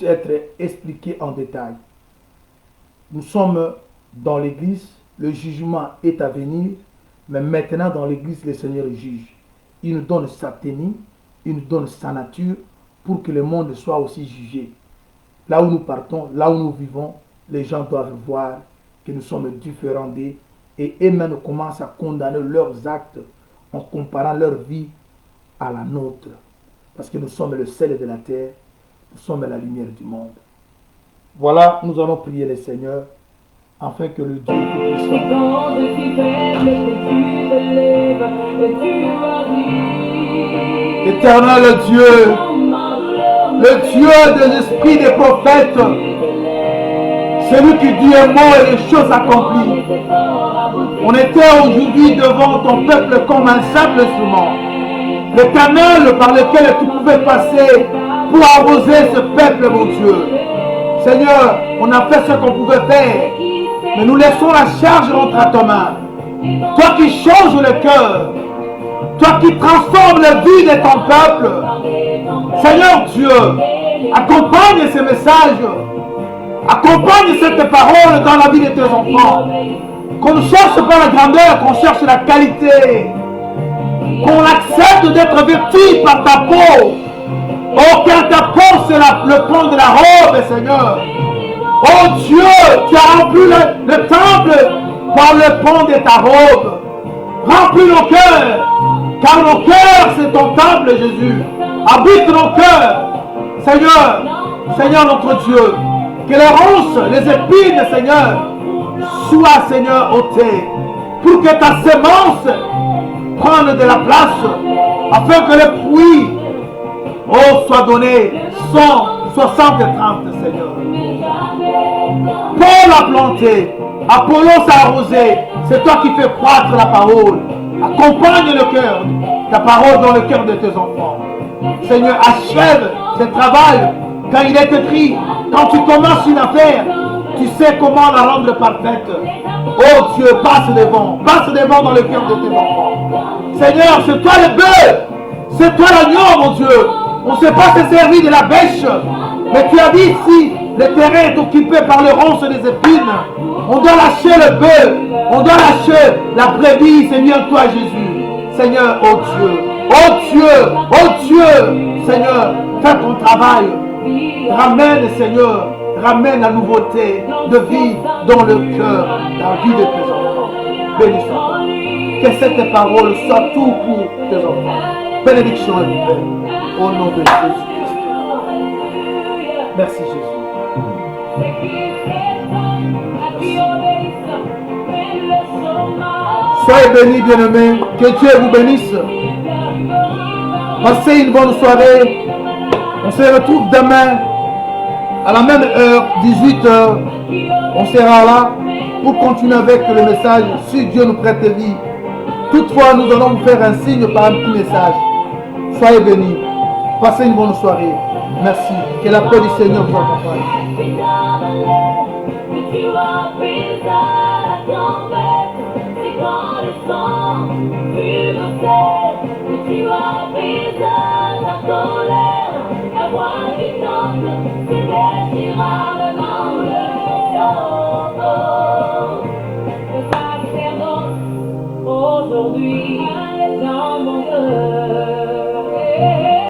être expliquées en détail. Nous sommes dans l'église, le jugement est à venir, mais maintenant dans l'église, le Seigneur juge. Il nous donne sa tenue, il nous donne sa nature pour que le monde soit aussi jugé. Là où nous partons, là où nous vivons, les gens doivent voir que nous sommes différents d'eux et eux-mêmes commencent à condamner leurs actes en comparant leur vie à la nôtre. Parce que nous sommes le sel de la terre, nous sommes la lumière du monde. Voilà, nous allons prier le Seigneur afin que le Dieu Éternel Dieu, le Dieu des esprits des prophètes, celui qui dit un mot et les choses accomplies. On était aujourd'hui devant ton peuple comme un simple instrument, le canal par lequel tu pouvais passer pour arroser ce peuple, mon Dieu. Seigneur, on a fait ce qu'on pouvait faire, mais nous laissons la charge entre ta main. Toi qui changes le cœur, toi qui transformes la vie de ton peuple, Seigneur Dieu, accompagne ces messages, accompagne cette parole dans la vie de tes enfants. Qu'on ne cherche pas la grandeur, qu'on cherche la qualité, qu'on accepte d'être vêtu par ta peau. Oh, car ta peau c'est le pont de la robe, Seigneur. Oh Dieu, tu as rempli le temple par le pont de ta robe. Remplis nos cœurs, car nos cœurs c'est ton temple, Jésus. Habite nos cœurs, Seigneur, Seigneur notre Dieu. Que les ronces, les épines, Seigneur, soient, Seigneur, ôtées, pour que ta semence prenne de la place, afin que les fruits, oh, soient donnés 100, 60 et 30, Seigneur. Paul a planté, Apollos a arrosé, c'est toi qui fais croître la parole. Accompagne le cœur, ta parole dans le cœur de tes enfants. Seigneur, achève ce travail quand il est écrit, quand tu commences une affaire, tu sais comment la rendre parfaite. Oh Dieu, passe devant dans le cœur de tes enfants. Seigneur, c'est toi le bœuf, c'est toi l'agneau, mon Dieu. On ne sait pas se servir de la bêche, mais tu as dit si le terrain est occupé par le ronce des épines, on doit lâcher le bœuf, on doit lâcher la brebis, c'est bien toi Jésus. Seigneur, oh Dieu, oh Dieu, oh Dieu, Seigneur, fais ton travail. Ramène, Seigneur, ramène la nouveauté de vie dans le cœur, dans la vie de tes enfants. Bénis-toi. Que cette parole soit tout pour tes enfants. Bénédiction et paix. Au nom de Jésus-Christ. Merci Jésus. Soyez bénis, bien-aimés. Que Dieu vous bénisse. Passez une bonne soirée. On se retrouve demain à la même heure, 18h. On sera là pour continuer avec le message si Dieu nous prête vie. Toutefois, nous allons vous faire un signe par un petit message. Soyez bénis. Passez une bonne soirée. Merci. Que la paix du Seigneur vous accompagne. Aujourd'hui, dans